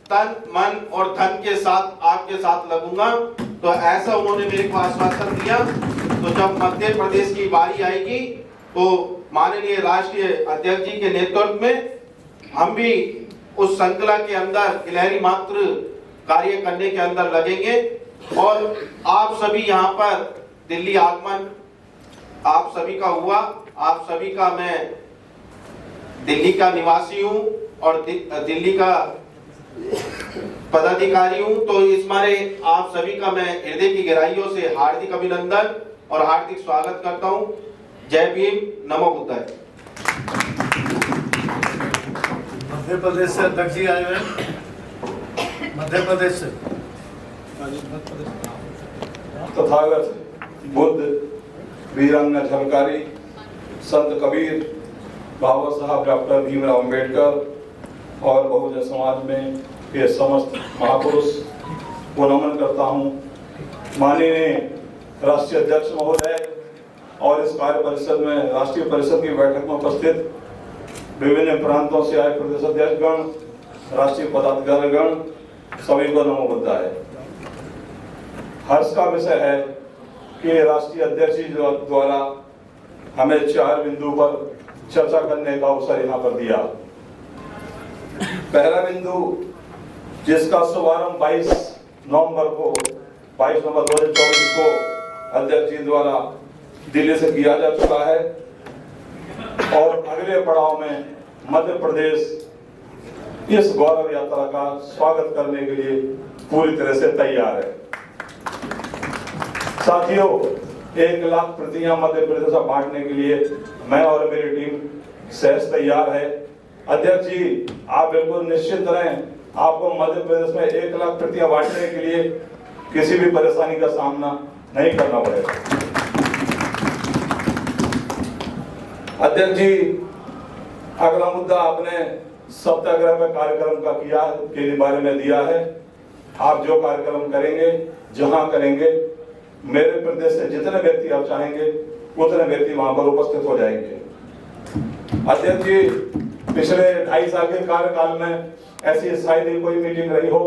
तन मन और धन के साथ आपके साथ लगूंगा। तो ऐसा उन्होंने मेरे को आश्वासन दिया। तो जब मध्य प्रदेश की बारी आएगी तो माननीय राष्ट्रीय अध्यक्ष जी के नेतृत्व में हम भी उस श्रृंखला के अंदर गिलहरी मात्र कार्य करने के अंदर लगेंगे। और आप सभी यहाँ पर दिल्ली आगमन आप सभी का हुआ, आप सभी का, मैं दिल्ली का निवासी हूँ और दिल्ली का पदाधिकारी हूँ। तो इस मारे आप सभी का मैं हृदय की गहराइयों से हार्दिक अभिनंदन और हार्दिक स्वागत करता हूँ। जय भीम, नमो बुद्धाय। मध्य प्रदेश से अध्यक्ष जी आए हुए, मध्य प्रदेश से तथागत बुद्ध, वीरांगना झलकारी, संत कबीर, बाबा साहब डॉक्टर भीमराव अम्बेडकर और बहुजन समाज में ये समस्त महापुरुष को नमन करता हूँ। माननीय राष्ट्रीय अध्यक्ष महोदय और इस कार्य परिषद में, राष्ट्रीय परिषद की बैठक में उपस्थित विभिन्न प्रांतों से आए प्रदेश अध्यक्ष गण, राष्ट्रीय पदाधिकारी गण, सभी को नमो बुद्धाय। हर्ष का विषय है कि राष्ट्रीय अध्यक्ष जी द्वारा हमें 4 बिंदु पर चर्चा करने का अवसर यहाँ पर दिया। पहला बिंदु जिसका शुभारंभ 22 नवंबर 2024 को अध्यक्ष जी द्वारा दिल्ली से किया जा चुका है और अगले पड़ाव में मध्य प्रदेश इस गौरव यात्रा का स्वागत करने के लिए पूरी तरह से तैयार है। साथियों, 1 लाख प्रतियां मध्य प्रदेश में बांटने के लिए मैं और मेरी टीम सहज तैयार है। अध्यक्ष जी, आप बिल्कुल निश्चित रहें, आपको मध्य प्रदेश में 1 लाख प्रतियां बांटने के लिए किसी भी परेशानी का सामना नहीं करना पड़ेगा। अध्यक्ष जी, अगला मुद्दा आपने सत्याग्रह में कार्यक्रम का किया के बारे में दिया है। आप जो कार्यक्रम करेंगे, जहां करेंगे, मेरे प्रदेश से जितने व्यक्ति आप चाहेंगे उतने व्यक्ति वहां पर उपस्थित हो जाएंगे। अध्यक्ष जी, पिछले 2.5 साल के कार्यकाल में ऐसी शायद ही कोई मीटिंग रही हो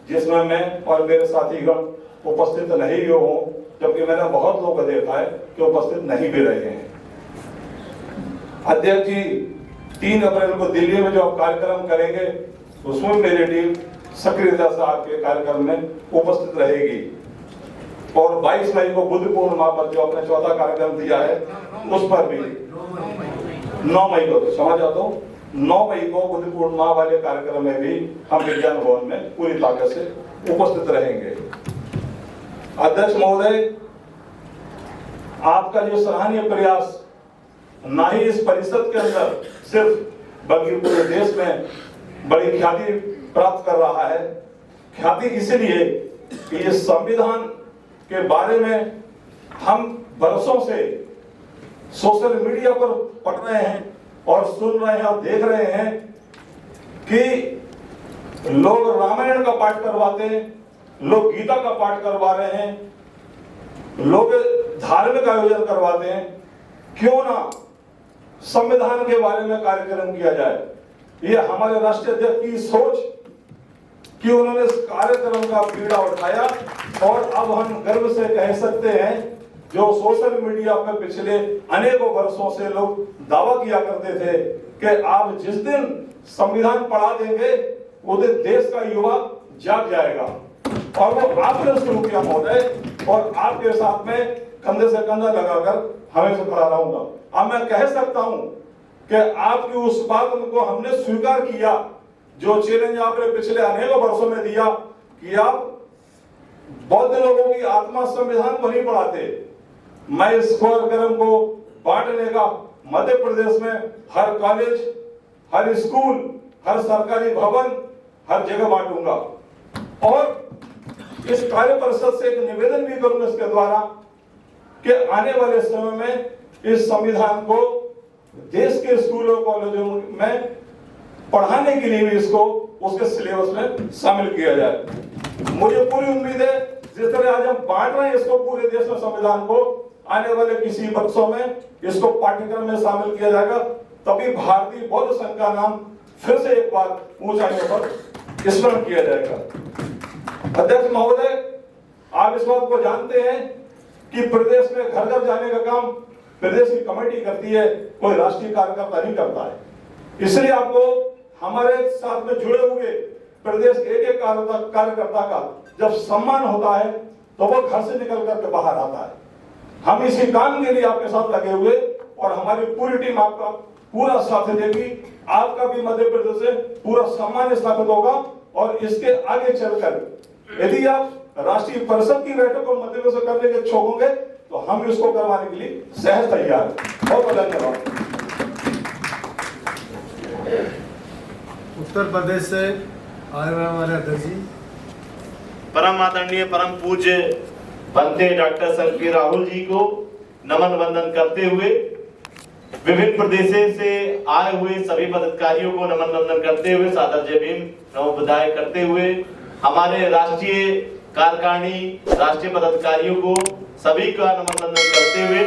जिसमें मैं और मेरे साथीगण उपस्थित नहीं हो, जबकि मैंने बहुत लोग को देखा है कि उपस्थित नहीं भी रहे हैं। अध्यक्ष जी, 3 अप्रैल को दिल्ली में जो आप कार्यक्रम करेंगे उसमें मेरी टीम सक्रियता से आपके कार्यक्रम में उपस्थित रहेगी। और 22 मई को बुद्ध पूर्णिमा पर जो आपने 14 कार्यक्रम दिया है उस पर भी 9 मई को, समझ जाता हूँ, 9 मई को बुद्ध पूर्णिमा वाले कार्यक्रम में भी हम विज्ञान भवन में पूरी ताकत से उपस्थित रहेंगे। अध्यक्ष महोदय, आपका जो सराहनीय प्रयास ना ही इस परिषद के अंदर सिर्फ बल्कि पूरे देश में बड़ी ख्याति प्राप्त कर रहा है। ख्याति इसलिए कि ये संविधान के बारे में हम वर्षों से सोशल मीडिया पर पढ़ रहे हैं और सुन रहे हैं और देख रहे हैं कि लोग रामायण का पाठ करवाते हैं, लोग गीता का पाठ करवा रहे हैं, लोग धार्मिक आयोजन करवाते हैं। क्यों ना संविधान के बारे में कार्यक्रम किया जाए। ये हमारे राष्ट्रीय अध्यक्ष की सोच कि उन्होंने इस कार्यक्रम का पीड़ा उठाया और अब हम गर्व से कह सकते हैं, जो सोशल मीडिया पर पिछले अनेकों वर्षों से लोग दावा किया करते थे कि आप जिस दिन संविधान पढ़ा देंगे उस दिन देश का युवा जाग जाएगा, और वो आपने शुरू किया महोदय, और आपके साथ में कंधे से कंधा लगाकर हमेशा खड़ा रहूंगा। अब मैं कह सकता हूं कि आपकी उस बात को हमने स्वीकार किया जो चैलेंज आपने पिछले अनेकों वर्षों में दिया कि आप बौद्ध लोगों की आत्मा संविधान को नहीं पढ़ाते। मैं इस कार्यक्रम को बांटने का मध्य प्रदेश में हर कॉलेज, हर स्कूल, हर सरकारी भवन, हर जगह बांटूंगा। और इस कार्य परिषद से एक निवेदन भी करूंगा इसके द्वारा कि आने वाले समय में इस संविधान को देश के स्कूलों कॉलेजों में पढ़ाने के लिए भी इसको उसके सिलेबस में शामिल किया जाए। मुझे पूरी उम्मीद है जिस तरह आज हम बांट रहे हैं इसको पूरे देश में संविधान को, आने वाले किसी वर्षों में इसको पाठ्यक्रम में शामिल किया जाएगा, तभी भारतीय बौद्ध संघ का नाम फिर से एक बार ऊंचाइयों पर स्मरण किया जाएगा। अध्यक्ष महोदय, आप इस बात को जानते हैं कि प्रदेश में घर घर जाने का काम प्रदेश की कमेटी करती है, कोई राष्ट्रीय कार्यकर्ता नहीं करता है। इसलिए आपको हमारे साथ में जुड़े हुए प्रदेश के एक कार्यकर्ता का जब सम्मान होता है तो वो घर से निकल करके बाहर आता है। हम इसी काम के लिए आपके साथ लगे हुए और हमारी पूरी टीम आपका पूरा साथ देगी। आपका भी मध्य प्रदेश से पूरा सम्मान स्थापित होगा और इसके आगे चलकर यदि आप राष्ट्रीय परिषद की बैठक को मध्य प्रदेश करने के इच्छुक होंगे तो हम इसको करवाने के लिए सहज तैयार हैं। बहुत बहुत धन्यवाद। उत्तर प्रदेश से आए हुए हमारे अध्यक्ष जी, परम आदरणीय परम पूज्य बनते डॉक्टर संत राहुल जी को नमन वंदन करते हुए, विभिन्न प्रदेशों से आए हुए सभी पदाधिकारियों को नमन वंदन करते हुए, सादर जय भीम नमो बुद्धाय करते हुए, हमारे राष्ट्रीय कार्यकारिणी राष्ट्रीय पदाधिकारियों को सभी का नमन वंदन करते हुए,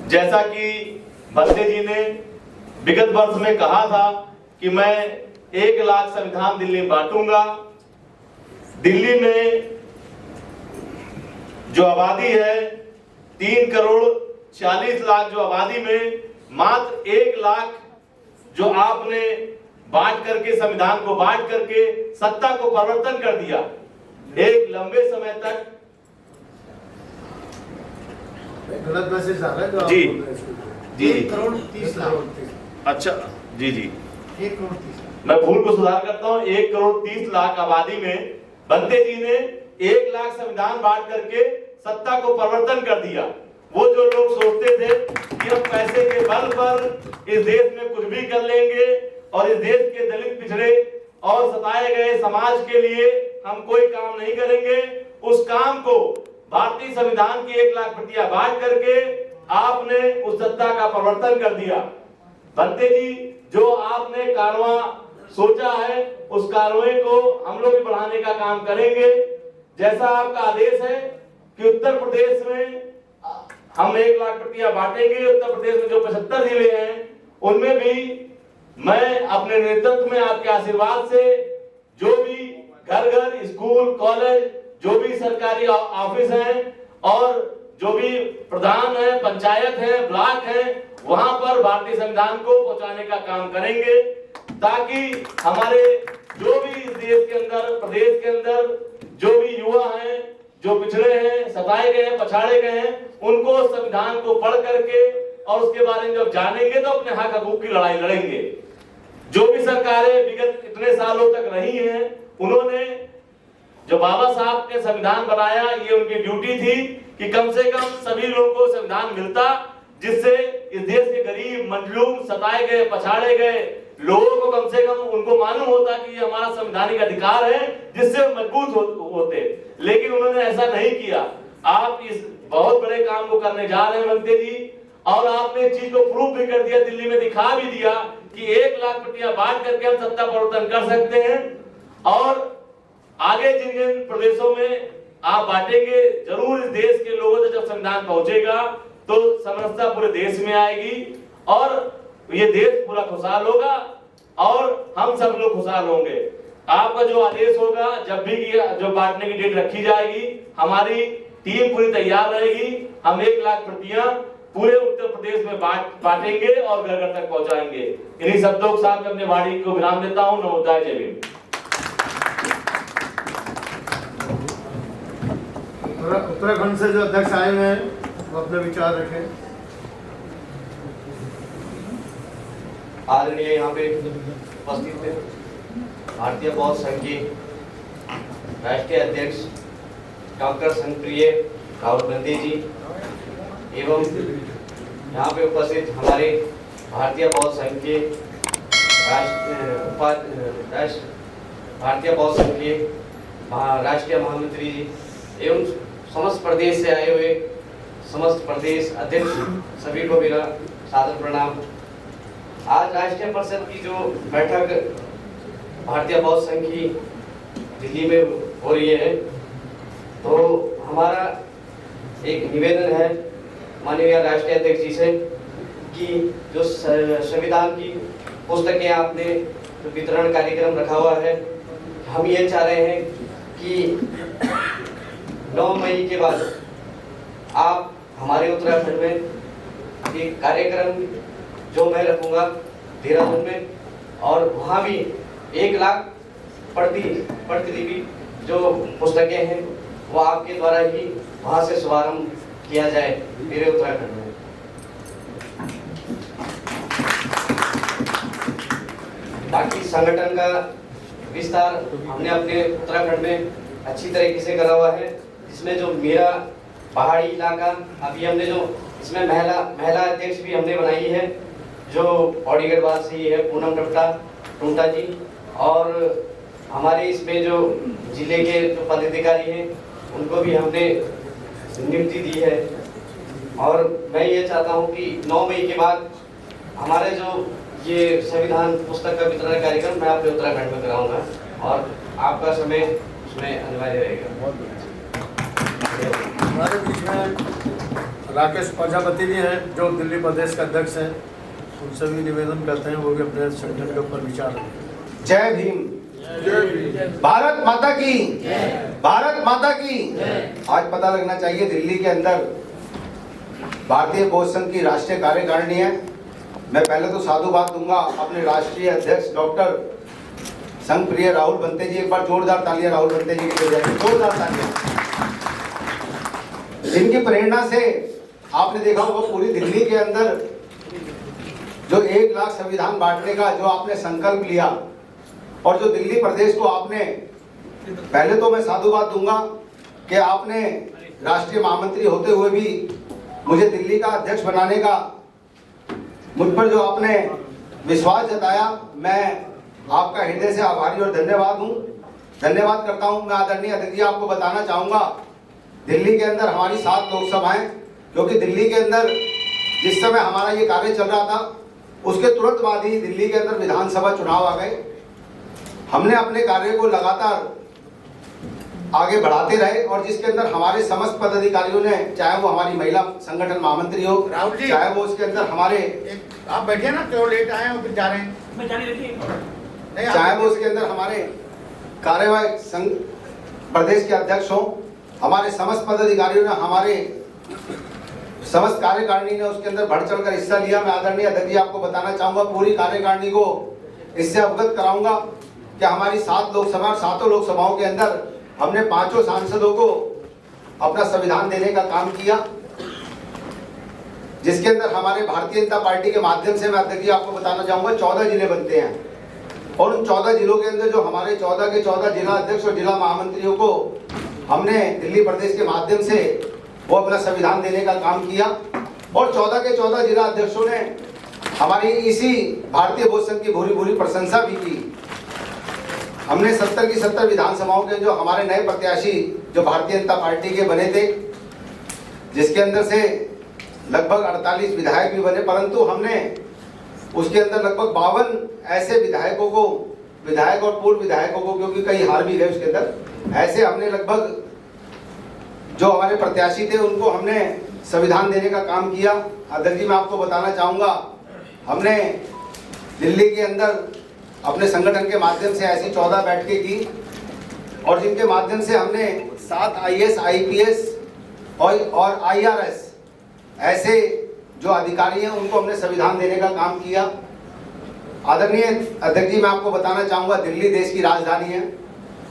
जैसा कि बनते जी ने विगत वर्ष में कहा था कि मैं 1 लाख संविधान दिल्ली में बांटूंगा। दिल्ली में जो आबादी है 3 करोड़ 40 लाख जो आबादी में मात्र 1 लाख जो आपने बांट करके, संविधान को बांट करके सत्ता को परिवर्तन कर दिया। एक लंबे समय तक गलत मैसेज आ रहा है जी जी 1 करोड़ 30 लाख। अच्छा जी जी 1 करोड़ 30 लाख। मैं भूल को सुधार करता हूं। 1 करोड़ 30 लाख आबादी में बनते जी ने 1 लाख संविधान बांट करके सत्ता को परिवर्तन कर दिया। वो जो लोग सोचते थे कि हम पैसे के बल पर इस देश में कुछ भी कर लेंगे और इस देश के दलित, पिछड़े और सताए गए समाज के लिए हम कोई काम नहीं करेंगे, उस काम को भारतीय संविधान की 1 लाख प्रतियां बांट करके आपने उस सत्ता का परिवर्तन कर दिया। बनते जी, जो आपने कारवां सोचा है उस कारवां को हम लोग भी बढ़ाने का काम करेंगे। जैसा आपका आदेश है कि उत्तर प्रदेश में हम 1 लाख प्रतियां बांटेंगे। उत्तर प्रदेश में जो 75 जिले हैं उनमें भी मैं अपने नेतृत्व में आपके आशीर्वाद से जो भी घर घर, स्कूल, कॉलेज, जो भी सरकारी ऑफिस हैं और जो भी प्रधान है, पंचायत है, ब्लॉक है, वहां पर भारतीय संविधान को पहुंचाने का काम करेंगे ताकि हमारे जो भी देश के अंदर, प्रदेश के अंदर जो भी युवा हैं, जो पिछड़े हैं, सताए गए हैं, पछाड़े गए हैं, उनको संविधान को पढ़ करके और उसके बारे में जब जानेंगे तो अपने हक हकूक की लड़ाई लड़ेंगे। जो भी सरकारें विगत इतने सालों तक रही हैं, उन्होंने जो बाबा साहब ने संविधान बनाया, ये उनकी ड्यूटी थी कि कम से कम सभी लोगों को संविधान मिलता, जिससे इस देश के गरीब, मजलूम, सताए गए, पछाड़े गए लोगों को कम से कम उनको मालूम होता कि ये हमारा संवैधानिक अधिकार है, जिससे मजबूत होते। लेकिन उन्होंने ऐसा नहीं किया। आप इस बहुत बड़े काम को करने जा रहे हैं बनते जी, और आपने इस चीज को प्रूफ भी कर दिया, दिल्ली में दिखा भी दिया कि 1 लाख प्रतियां बांट करके हम सत्ता परिवर्तन कर सकते हैं। और आगे जिन जिन प्रदेशों में आप बांटेंगे, जरूर इस देश के लोगों तक जब संविधान पहुंचेगा तो समरसता पूरे देश में आएगी और ये देश पूरा खुशहाल होगा और हम सब लोग खुशहाल होंगे। आपका जो आदेश होगा, जब भी जो बांटने की डेट रखी जाएगी, हमारी टीम पूरी तैयार रहेगी। हम 1 लाख प्रतियां पूरे उत्तर प्रदेश में बांटेंगे और घर घर तक पहुंचाएंगे। इन्हीं शब्दों के साथ मैं अपने वाणी को विराम देता हूं। नमो बुद्धाय, जय भीम। उत्तराखंड से जो अध्यक्ष आए हुए हैं वो अपने विचार रखें। आदरणीय यहाँ पे उपस्थित थे भारतीय बौद्ध संघ के राष्ट्रीय अध्यक्ष डॉक्टर संतप्रिय राहुल गांधी जी एवं यहाँ पे उपस्थित हमारे भारतीय बौद्ध संघ के भारतीय बौद्ध संघ के राष्ट्रीय महामंत्री जी एवं समस्त प्रदेश से आए हुए समस्त प्रदेश अध्यक्ष सभी को मेरा सादर प्रणाम। आज राष्ट्रीय परिषद की जो बैठक भारतीय बौद्ध संघ की दिल्ली में हो रही है, तो हमारा एक निवेदन है माननीय राष्ट्रीय अध्यक्ष जी से कि जो संविधान की पुस्तकें आपने जो वितरण कार्यक्रम रखा हुआ है, हम ये चाह रहे हैं कि 9 मई के बाद आप हमारे उत्तराखंड में एक कार्यक्रम जो मैं रखूंगा देहरादून में, और वहाँ भी 1 लाख प्रतिलिपि जो पुस्तकें हैं वो आपके द्वारा ही वहाँ से शुभारंभ किया जाए मेरे उत्तराखंड में। बाकी संगठन का विस्तार हमने अपने उत्तराखंड में अच्छी तरीके से करा हुआ है, जिसमें जो मेरा पहाड़ी इलाका, अभी हमने जो इसमें महिला अध्यक्ष भी हमने बनाई है, जो पौड़ीगढ़ वासी है पूनम टुंटा जी, और हमारे इसमें जो जिले के जो पदाधिकारी हैं उनको भी हमने नियुक्ति दी है। और मैं ये चाहता हूँ कि 9 मई के बाद हमारे जो ये संविधान पुस्तक का वितरण कार्यक्रम मैं अपने उत्तराखंड में कराऊंगा, और आपका समय उसमें अनिवार्य रहेगा। हमारे बीच में राकेश प्रजापति जी हैं जो दिल्ली प्रदेश का अध्यक्ष हैं, उनसे भी निवेदन करते हैं वो भी अपने संगठन के ऊपर विचार रखें। जय भीम, भारत माता की, भारत माता की। आज पता लगना चाहिए दिल्ली के अंदर भारतीय बौद्ध संघ की राष्ट्रीय कार्यकारिणी है। मैं पहले तो साधुवाद दूंगा अपने राष्ट्रीय अध्यक्ष डॉक्टर संघ प्रिय राहुल बंते जी। एक बार जोरदार तालियां राहुल बंते जी के लिए, जोरदार तालियां। जिनकी प्रेरणा से आपने देखा होगा पूरी दिल्ली के अंदर जो 1 लाख संविधान बांटने का जो आपने संकल्प लिया, और जो दिल्ली प्रदेश को आपने, पहले तो मैं साधुवाद दूंगा कि आपने राष्ट्रीय महामंत्री होते हुए भी मुझे दिल्ली का अध्यक्ष बनाने का मुझ पर जो आपने विश्वास जताया, मैं आपका हृदय से आभारी और धन्यवाद करता हूं। मैं आदरणीय अध्यक्ष जी आपको बताना चाहूंगा, दिल्ली के अंदर हमारी 7 लोकसभाएं, क्योंकि दिल्ली के अंदर जिस समय हमारा ये कार्य चल रहा था उसके तुरंत बाद ही दिल्ली के अंदर विधानसभा चुनाव आ गए। हमने अपने कार्य को लगातार आगे बढ़ाते रहे, और जिसके अंदर हमारे समस्त पदाधिकारियों ने, चाहे वो हमारी महिला संगठन महामंत्री हो, चाहे वो उसके अंदर हमारे, आप बैठिए ना, क्यों लेट आए और फिर जा रहे हैं, चाहे वो उसके अंदर हमारे कार्यवाहक संघ प्रदेश के अध्यक्ष हो, हमारे समस्त पदाधिकारियों ने, हमारे समस्त कार्यकारिणी ने उसके अंदर बढ़ चढ़कर हिस्सा लिया। मैं आदरणीय अध्यक्ष जी आपको बताना चाहूंगा, पूरी कार्यकारिणी को इससे अवगत कराऊंगा कि हमारी 7 लोकसभा, 7 लोकसभाओं के अंदर हमने 5 सांसदों को अपना संविधान देने का काम किया, जिसके अंदर हमारे भारतीय जनता पार्टी के माध्यम से, मैं अध्यक्ष जी आपको बताना चाहूंगा, 14 जिले बनते हैं, और उन 14 जिलों के अंदर जो हमारे 14 के 14 जिला अध्यक्ष और जिला महामंत्रियों को हमने दिल्ली प्रदेश के माध्यम से वो अपना संविधान देने का काम किया, और 14 के 14 जिला अध्यक्षों ने हमारी इसी भारतीय बौद्ध संघ की भूरी प्रशंसा भी की। हमने 70 की 70 विधानसभाओं के जो हमारे नए प्रत्याशी जो भारतीय जनता पार्टी के बने थे, जिसके अंदर से लगभग 48 विधायक भी बने, परंतु हमने उसके अंदर लगभग 52 ऐसे विधायकों को, विधायक और पूर्व विधायकों को, क्योंकि कई हार भी गए उसके अंदर, ऐसे हमने लगभग जो हमारे प्रत्याशी थे उनको हमने संविधान देने का काम किया। अध्यक्ष जी मैं आपको बताना चाहूँगा, हमने दिल्ली के अंदर अपने संगठन के माध्यम से ऐसी 14 बैठकें की, और जिनके माध्यम से हमने 7 IAS, IPS और IRS ऐसे जो अधिकारी हैं उनको हमने संविधान देने का काम किया। आदरणीय अध्यक्ष जी मैं आपको बताना चाहूँगा, दिल्ली देश की राजधानी है,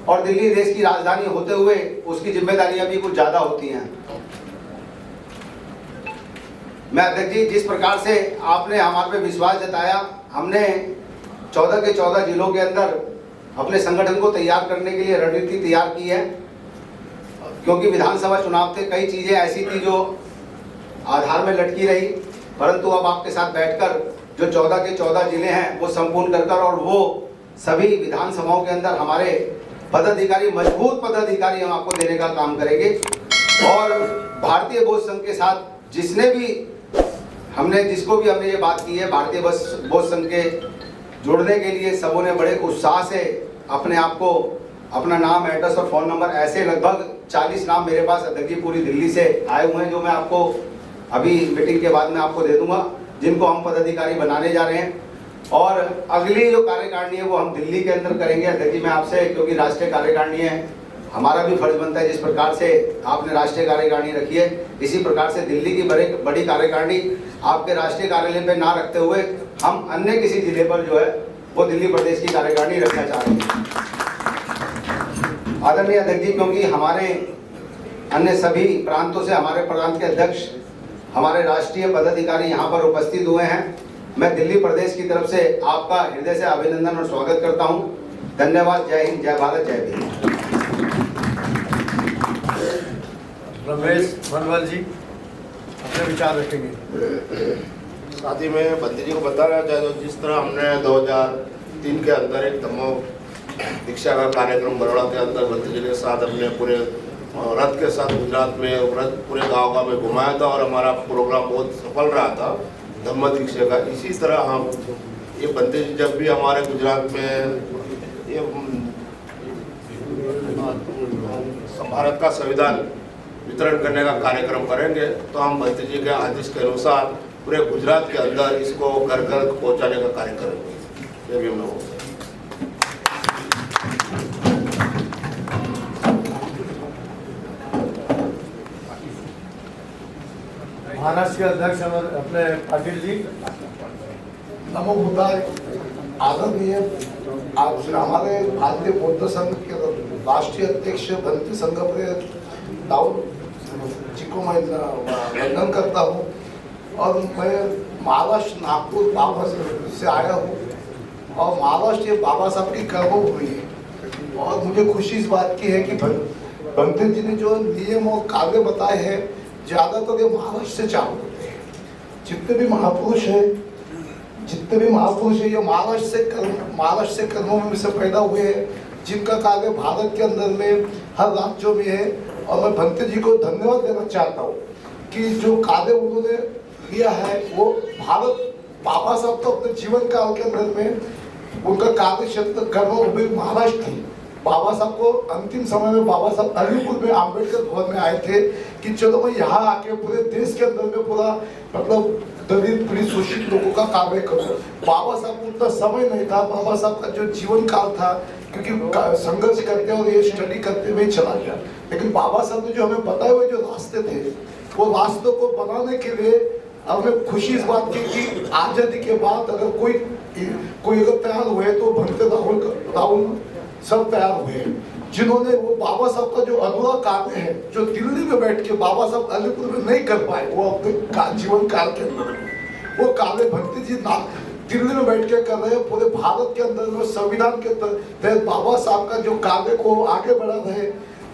और दिल्ली देश की राजधानी होते हुए उसकी जिम्मेदारियां भी कुछ ज़्यादा होती हैं। मैं अध्यक्ष जी जिस प्रकार से आपने हमारे पे विश्वास जताया, हमने 14 के 14 जिलों के अंदर अपने संगठन को तैयार करने के लिए रणनीति तैयार की है, क्योंकि विधानसभा चुनाव थे, कई चीज़ें ऐसी थी जो आधार में लटकी रही, परंतु अब आपके साथ बैठकर जो 14 के 14 जिले हैं वो संपूर्ण कर और वो सभी विधानसभाओं के अंदर हमारे पदाधिकारी, मजबूत पदाधिकारी हम आपको देने का काम करेंगे। और भारतीय बौद्ध संघ के साथ जिसको भी हमने ये बात की है, भारतीय बौद्ध संघ के जुड़ने के लिए सबों ने बड़े उत्साह से अपने आप को, अपना नाम, एड्रेस और फ़ोन नंबर, ऐसे लगभग 40 नाम मेरे पास अध्यक्ष जी पूरी दिल्ली से आए हुए हैं, जो मैं आपको अभी मीटिंग के बाद में आपको दे दूंगा, जिनको हम पदाधिकारी बनाने जा रहे हैं। और अगली जो कार्यकारिणी है वो हम दिल्ली के अंदर करेंगे। अध्यक्ष जी, मैं आपसे, क्योंकि राष्ट्रीय कार्यकारिणी है, हमारा भी फर्ज बनता है जिस प्रकार से आपने राष्ट्रीय कार्यकारिणी रखी है, इसी प्रकार से दिल्ली की बड़ी कार्यकारिणी आपके राष्ट्रीय कार्यालय पे ना रखते हुए हम अन्य किसी जिले पर जो है वो दिल्ली प्रदेश की कार्यकारिणी रखना चाह रहे हैं। आदरणीय अध्यक्ष जी, क्योंकि हमारे अन्य सभी प्रांतों से हमारे प्रांत के अध्यक्ष, हमारे राष्ट्रीय पदाधिकारी यहाँ पर उपस्थित हुए हैं, मैं दिल्ली प्रदेश की तरफ से आपका हृदय से अभिनंदन और स्वागत करता हूँ। धन्यवाद। जय हिंद, जय भारत, जय भीम। रमेश मनवल जी अपने विचार रखेंगे। साथ ही में बंदी जी को बताना चाहता हूँ, जिस तरह हमने 2003 के अंदर एक धम्मो दीक्षा का कार्यक्रम बड़ौदा के अंदर बंदी जी के साथ अपने पूरे रथ के साथ गुजरात में रथ पूरे गाँव में घुमाया था और हमारा प्रोग्राम बहुत सफल रहा था धम्म दीक्षा का। इसी तरह हम ये बंदी जी जब भी हमारे गुजरात में ये भारत का संविधान वितरण करने का कार्यक्रम करेंगे तो हम बंदी जी के आदेश के अनुसार पूरे गुजरात के अंदर इसको घर घर पहुंचाने का कार्य करेंगे। ये भी हम लोग महाराष्ट्र के अध्यक्ष अपने पाटिल जी। नमो बुद्धाय। आदरणीय आज हमारे भारतीय बौद्ध संघ के राष्ट्रीय अध्यक्ष बंदी संघ के दाऊद जी को मैं वंदन करता हूँ और मैं महाराष्ट्र नागपुर बाबा से आया हूँ और महाराष्ट्र बाबा साहब की कर्मभूमि है और मुझे खुशी इस बात की है कि बंदी जी ने जो नियम और कार्य बताए हैं ज़्यादातर ये महाराष्ट्र से चालू होते हैं। जितने भी महापुरुष हैं ये महाराष्ट्र से कर्मों में से पैदा हुए हैं, जिनका कार्य भारत के अंदर में हर राज्यों में है। और मैं भंते जी को धन्यवाद देना चाहता हूँ कि जो कार्य उन्होंने लिया है वो भारत, बाबा साहब तो अपने जीवन काल के अंदर में उनका कार्य क्षेत्र कर्मभूमि महाराष्ट्र थी। बाबा साहब को अंतिम समय में बाबा साहब अलीपुर में आम्बेडकर भवन में आए थे कि चलो मैं यहाँ आके पूरे देश के अंदर में पूरा मतलब दलित पीड़ित शोषित लोगों का कार्य करूँ। बाबा साहब को उतना समय नहीं था, बाबा साहब का जो जीवन काल था क्योंकि संघर्ष करते और ये स्टडी करते हुए चला गया। लेकिन बाबा साहब ने जो हमें बताए हुए जो रास्ते थे वो रास्तों को बनाने के लिए हमें खुशी इस बात की कि आजादी के बाद अगर कोई अगर तैयार हुए तो भंते राहुल सब तैयार हुए, जिन्होंने वो बाबा साहब का जो अधूरा कार्य है जो दिल्ली में बैठ के बाबा साहब अलीपुर में नहीं कर पाए, वो अपने जीवन काल के अंदर वो कार्य भंते जी दिल्ली में बैठ के कर रहे हैं। पूरे भारत के अंदर में संविधान के तहत बाबा साहब का जो कार्य को आगे बढ़ा रहे,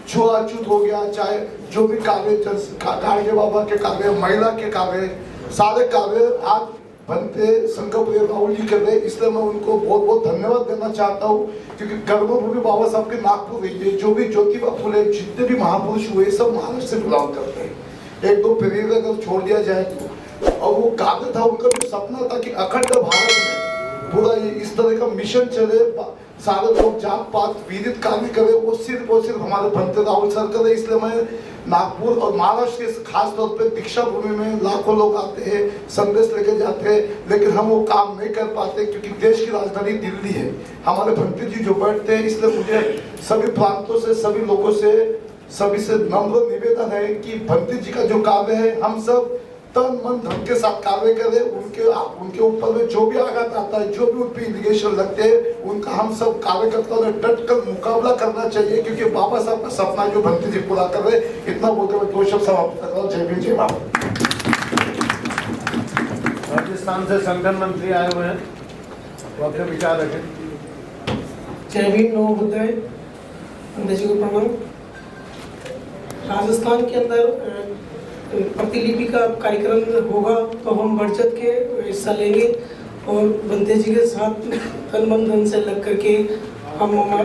छुआछूत हो गया, चाहे जो भी कार्य गाड़गे बाबा के कार्य, महिला के कार्य, सारे कार्य आज बनते संघप्रिय राहुल जी कर रहे। इसलिए मैं उनको बहुत बहुत धन्यवाद देना चाहता हूँ क्योंकि कर्मभूमि बाबा साहब के नागपुर रही है। जो भी ज्योतिबा फुले जितने भी महापुरुष हुए सब महाराष्ट्र से बिलोंग करते हैं। एक दो पीढ़ी अगर छोड़ दिया जाए तो, और वो कार्य था उनका जो सपना था कि अखंड भारत में पूरा इस तरह का मिशन चले, सारे लोग जात पात विदित कार्य करे, वो सिर्फ हमारे भंते राहुल सर करे। इसलिए मैं नागपुर और महाराष्ट्र के खास तौर पे दीक्षा भूमि में लाखों लोग आते हैं, संदेश लेके जाते हैं, लेकिन हम वो काम नहीं कर पाते क्योंकि देश की राजधानी दिल्ली है। हमारे भंते जी जो बैठते हैं, इसलिए मुझे सभी प्रांतों से, सभी लोगों से, सभी से नम्र निवेदन है कि भंते जी का जो कार्य है हम सब तन मन धन के साथ कार्य करें। उनके ऊपर में जो भी आघात आता है, जो भी उन पर इलिगेशन लगते हैं, उनका हम सब कार्यकर्ताओं ने डट कर मुकाबला करना चाहिए क्योंकि बाबा साहब का सपना जो भंते जी पूरा कर रहे। इतना बोलकर मैं 2 शब्द समाप्त कर रहा हूँ। जय भीम, जय भारत। राजस्थान से संगठन मंत्री आए हुए हैं, वो अपने विचार रखें। जय भीम, नमो बुद्धाय। बंदे जी को प्रणाम। राजस्थान के अंदर प्रतिलिपि का कार्यक्रम होगा तो हम बढ़ चढ़ के हिस्सा लेंगे और बंदे जी के साथ तन मन धन से लग करके हम हमारा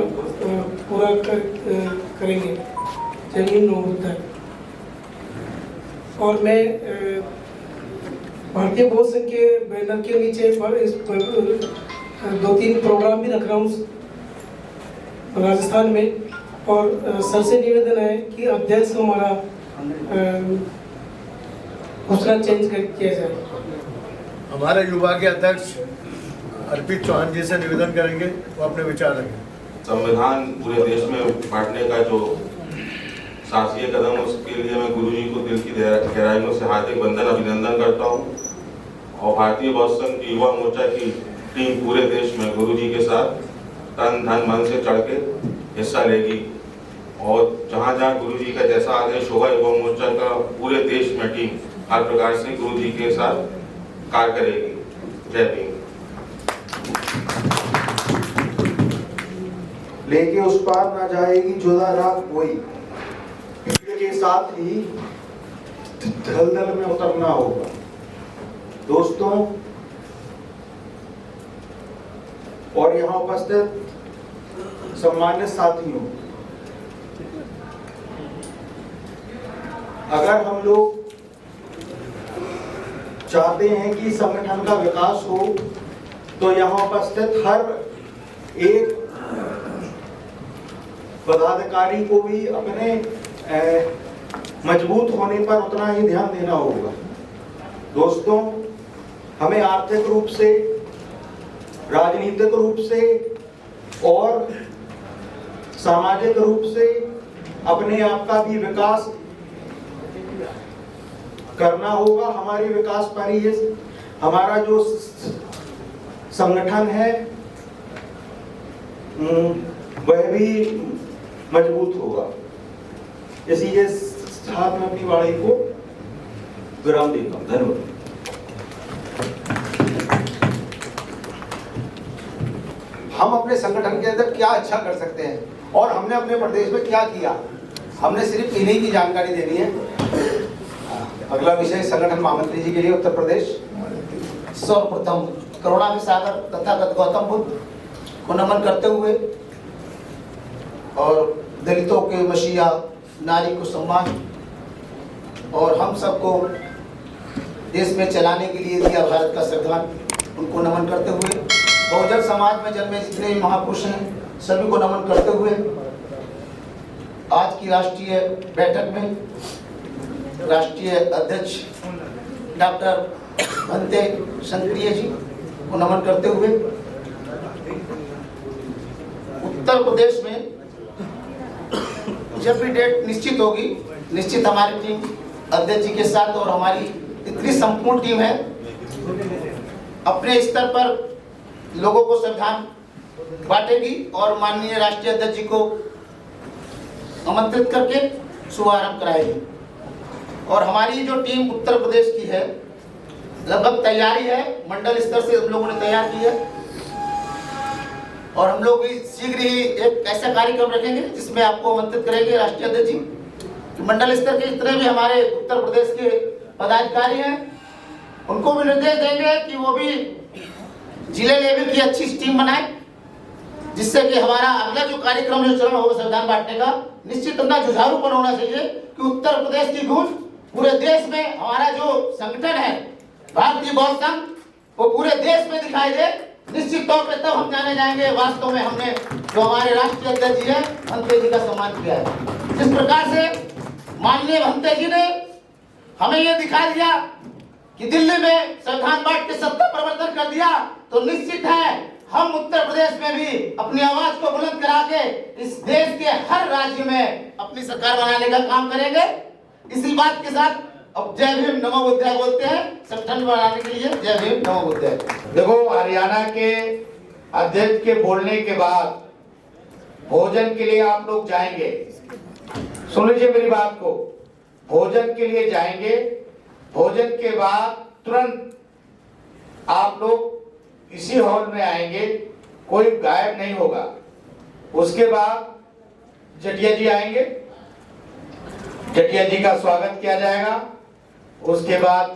पूरा करेंगे। जय भीम, नमो बुद्धाय। और मैं भारतीय बौद्ध संघ के बैनर के नीचे 2-3 प्रोग्राम भी रख रहा हूँ राजस्थान में। और सर से निवेदन है कि अध्यक्ष हमारा दूसरा चेंज किया जाए। हमारे युवा के अध्यक्ष अर्पित चौहान जी से निवेदन करेंगे, वो अपने विचार रखें। संविधान पूरे देश में बांटने का जो शासकीय कदम, उसके लिए मैं गुरुजी को दिल की गहराइयों से हार्दिक वंदन अभिनंदन करता हूं। और भारतीय बौद्ध संघ की युवा मोर्चा की टीम पूरे देश में गुरुजी के साथ तन धन मन से चढ़ के हिस्सा लेगी और जहां जहां गुरुजी का जैसा आदेश होगा, युवा मोर्चा का पूरे देश में टीम हर प्रकार से गुरुजी के साथ कार्य करेगी। जय भीम। लेके उस पार ना जाएगी जुदा राह कोई, के साथ ही दलदल में उतरना होगा। दोस्तों और यहाँ उपस्थित सम्मानित साथियों, अगर हम लोग चाहते हैं कि संगठन का विकास हो, तो यहाँ उपस्थित हर एक पदाधिकारी को भी अपने मजबूत होने पर उतना ही ध्यान देना होगा। दोस्तों, हमें आर्थिक रूप से, राजनीतिक रूप से और सामाजिक रूप से अपने आप का भी विकास करना होगा। हमारे विकास पर ही हमारा जो संगठन है वह भी मजबूत होगा। इसीलिए साथ में अपनी वाणी को विराम देता हूं। धन्यवाद। हम अपने संगठन के अंदर क्या अच्छा कर सकते हैं और हमने अपने प्रदेश में क्या किया, हमने सिर्फ इन्हीं की जानकारी देनी है। अगला विषय संगठन महामंत्री जी के लिए उत्तर प्रदेश। सर्वप्रथम करुणा के सागर तथागत गौतम बुद्ध को नमन करते हुए और दलितों के मसीहा, नारी को सम्मान और हम सबको देश में चलाने के लिए दिया भारत का संविधान, उनको नमन करते हुए बहुजन समाज में जन्मे जितने भी महापुरुष हैं सभी को नमन करते हुए आज की राष्ट्रीय बैठक में राष्ट्रीय अध्यक्ष डॉक्टर भंते संक्रिय जी को नमन करते हुए उत्तर प्रदेश में जब भी डेट निश्चित होगी, निश्चित हमारी टीम अध्यक्ष जी के साथ और हमारी इतनी संपूर्ण टीम है अपने स्तर पर लोगों को संविधान बांटेगी और माननीय राष्ट्रीय अध्यक्ष जी को आमंत्रित करके शुभारंभ कराएगी। और हमारी जो टीम उत्तर प्रदेश की है लगभग तैयारी है, मंडल स्तर से हम लोगों ने तैयार की है और हम लोग भी शीघ्र ही एक ऐसा कार्यक्रम रखेंगे जिसमें आपको आमंत्रित करेंगे राष्ट्रीय अध्यक्ष जी। मंडल स्तर के जितने भी हमारे उत्तर प्रदेश के पदाधिकारी हैं उनको भी निर्देश देंगे कि वो भी जिले लेवल की अच्छी टीम बनाए, जिससे कि हमारा अगला जो कार्यक्रम जो चरण होगा संविधान बांटने का, निश्चित अपना जुझारूपन होना चाहिए कि उत्तर प्रदेश की गूंज पूरे देश में हमारा जो संगठन है भारतीय बौद्ध संघ वो पूरे देश में दिखाई दे। निश्चित तौर पर तब हम जाने जाएंगे वास्तव में हमने जो हमारे राष्ट्रीय अध्यक्ष जी है भंते जी का सम्मान किया है। जिस प्रकार से माननीय भंते जी ने हमें ये दिखा दिया कि दिल्ली में संविधान बांट के सत्ता परिवर्तन कर दिया, तो निश्चित है हम उत्तर प्रदेश में भी अपनी आवाज को बुलंद करा के इस देश के हर राज्य में अपनी सरकार बनाने का काम करेंगे। इसी बात के साथ अब जय भीम नमो बुद्धाय बोलते हैं संगठन बनाने के लिए। जय भीम नमो बुद्धाय। देखो, हरियाणा के अध्यक्ष के बोलने के बाद भोजन के लिए आप लोग जाएंगे, सुन लीजिए मेरी बात को, भोजन के लिए जाएंगे। भोजन के बाद तुरंत आप लोग इसी हॉल में आएंगे, कोई गायब नहीं होगा। उसके बाद जटिया जी आएंगे, जटिया जी का स्वागत किया जाएगा। उसके बाद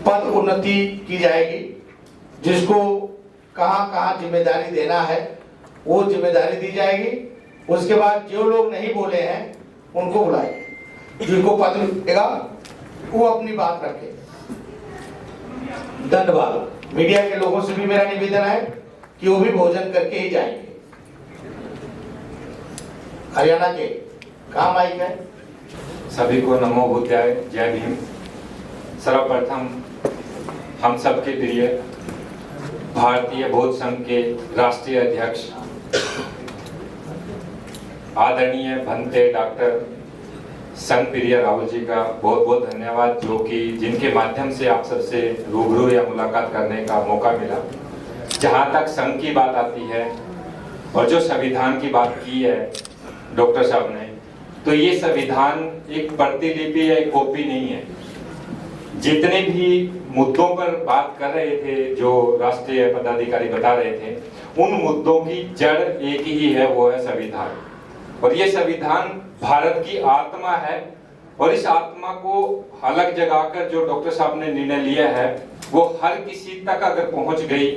पद उन्नति की जाएगी, जिसको कहां कहां जिम्मेदारी देना है वो जिम्मेदारी दी जाएगी। उसके बाद जो लोग नहीं बोले हैं उनको बुलाएंगे, जिनको पद मिलेगा वो अपनी बात रखे। धन्यवाद। मीडिया के लोगों से भी मेरा निवेदन है कि वो भी भोजन करके ही जाएंगे। हरियाणा के कहाँ माइक है? सभी को नमो बुद्धाय, जय भीम। सर्वप्रथम हम सबके प्रिय भारतीय बौद्ध संघ के राष्ट्रीय अध्यक्ष आदरणीय भंते डॉक्टर संघ प्रिय राहुल जी का बहुत बहुत धन्यवाद, जो कि जिनके माध्यम से आप सबसे रूबरू या मुलाकात करने का मौका मिला। जहाँ तक संघ की बात आती है और जो संविधान की बात की है डॉक्टर साहब ने, तो ये संविधान एक प्रतिलिपि या एक कॉपी नहीं है। जितने भी मुद्दों पर बात कर रहे थे, जो राष्ट्रीय पदाधिकारी बता रहे थे, उन मुद्दों की जड़ एक ही है, वो है संविधान। और ये संविधान भारत की आत्मा है, और इस आत्मा को अलग जगाकर जो डॉक्टर साहब ने निर्णय लिया है, वो हर किसी तक अगर पहुंच गई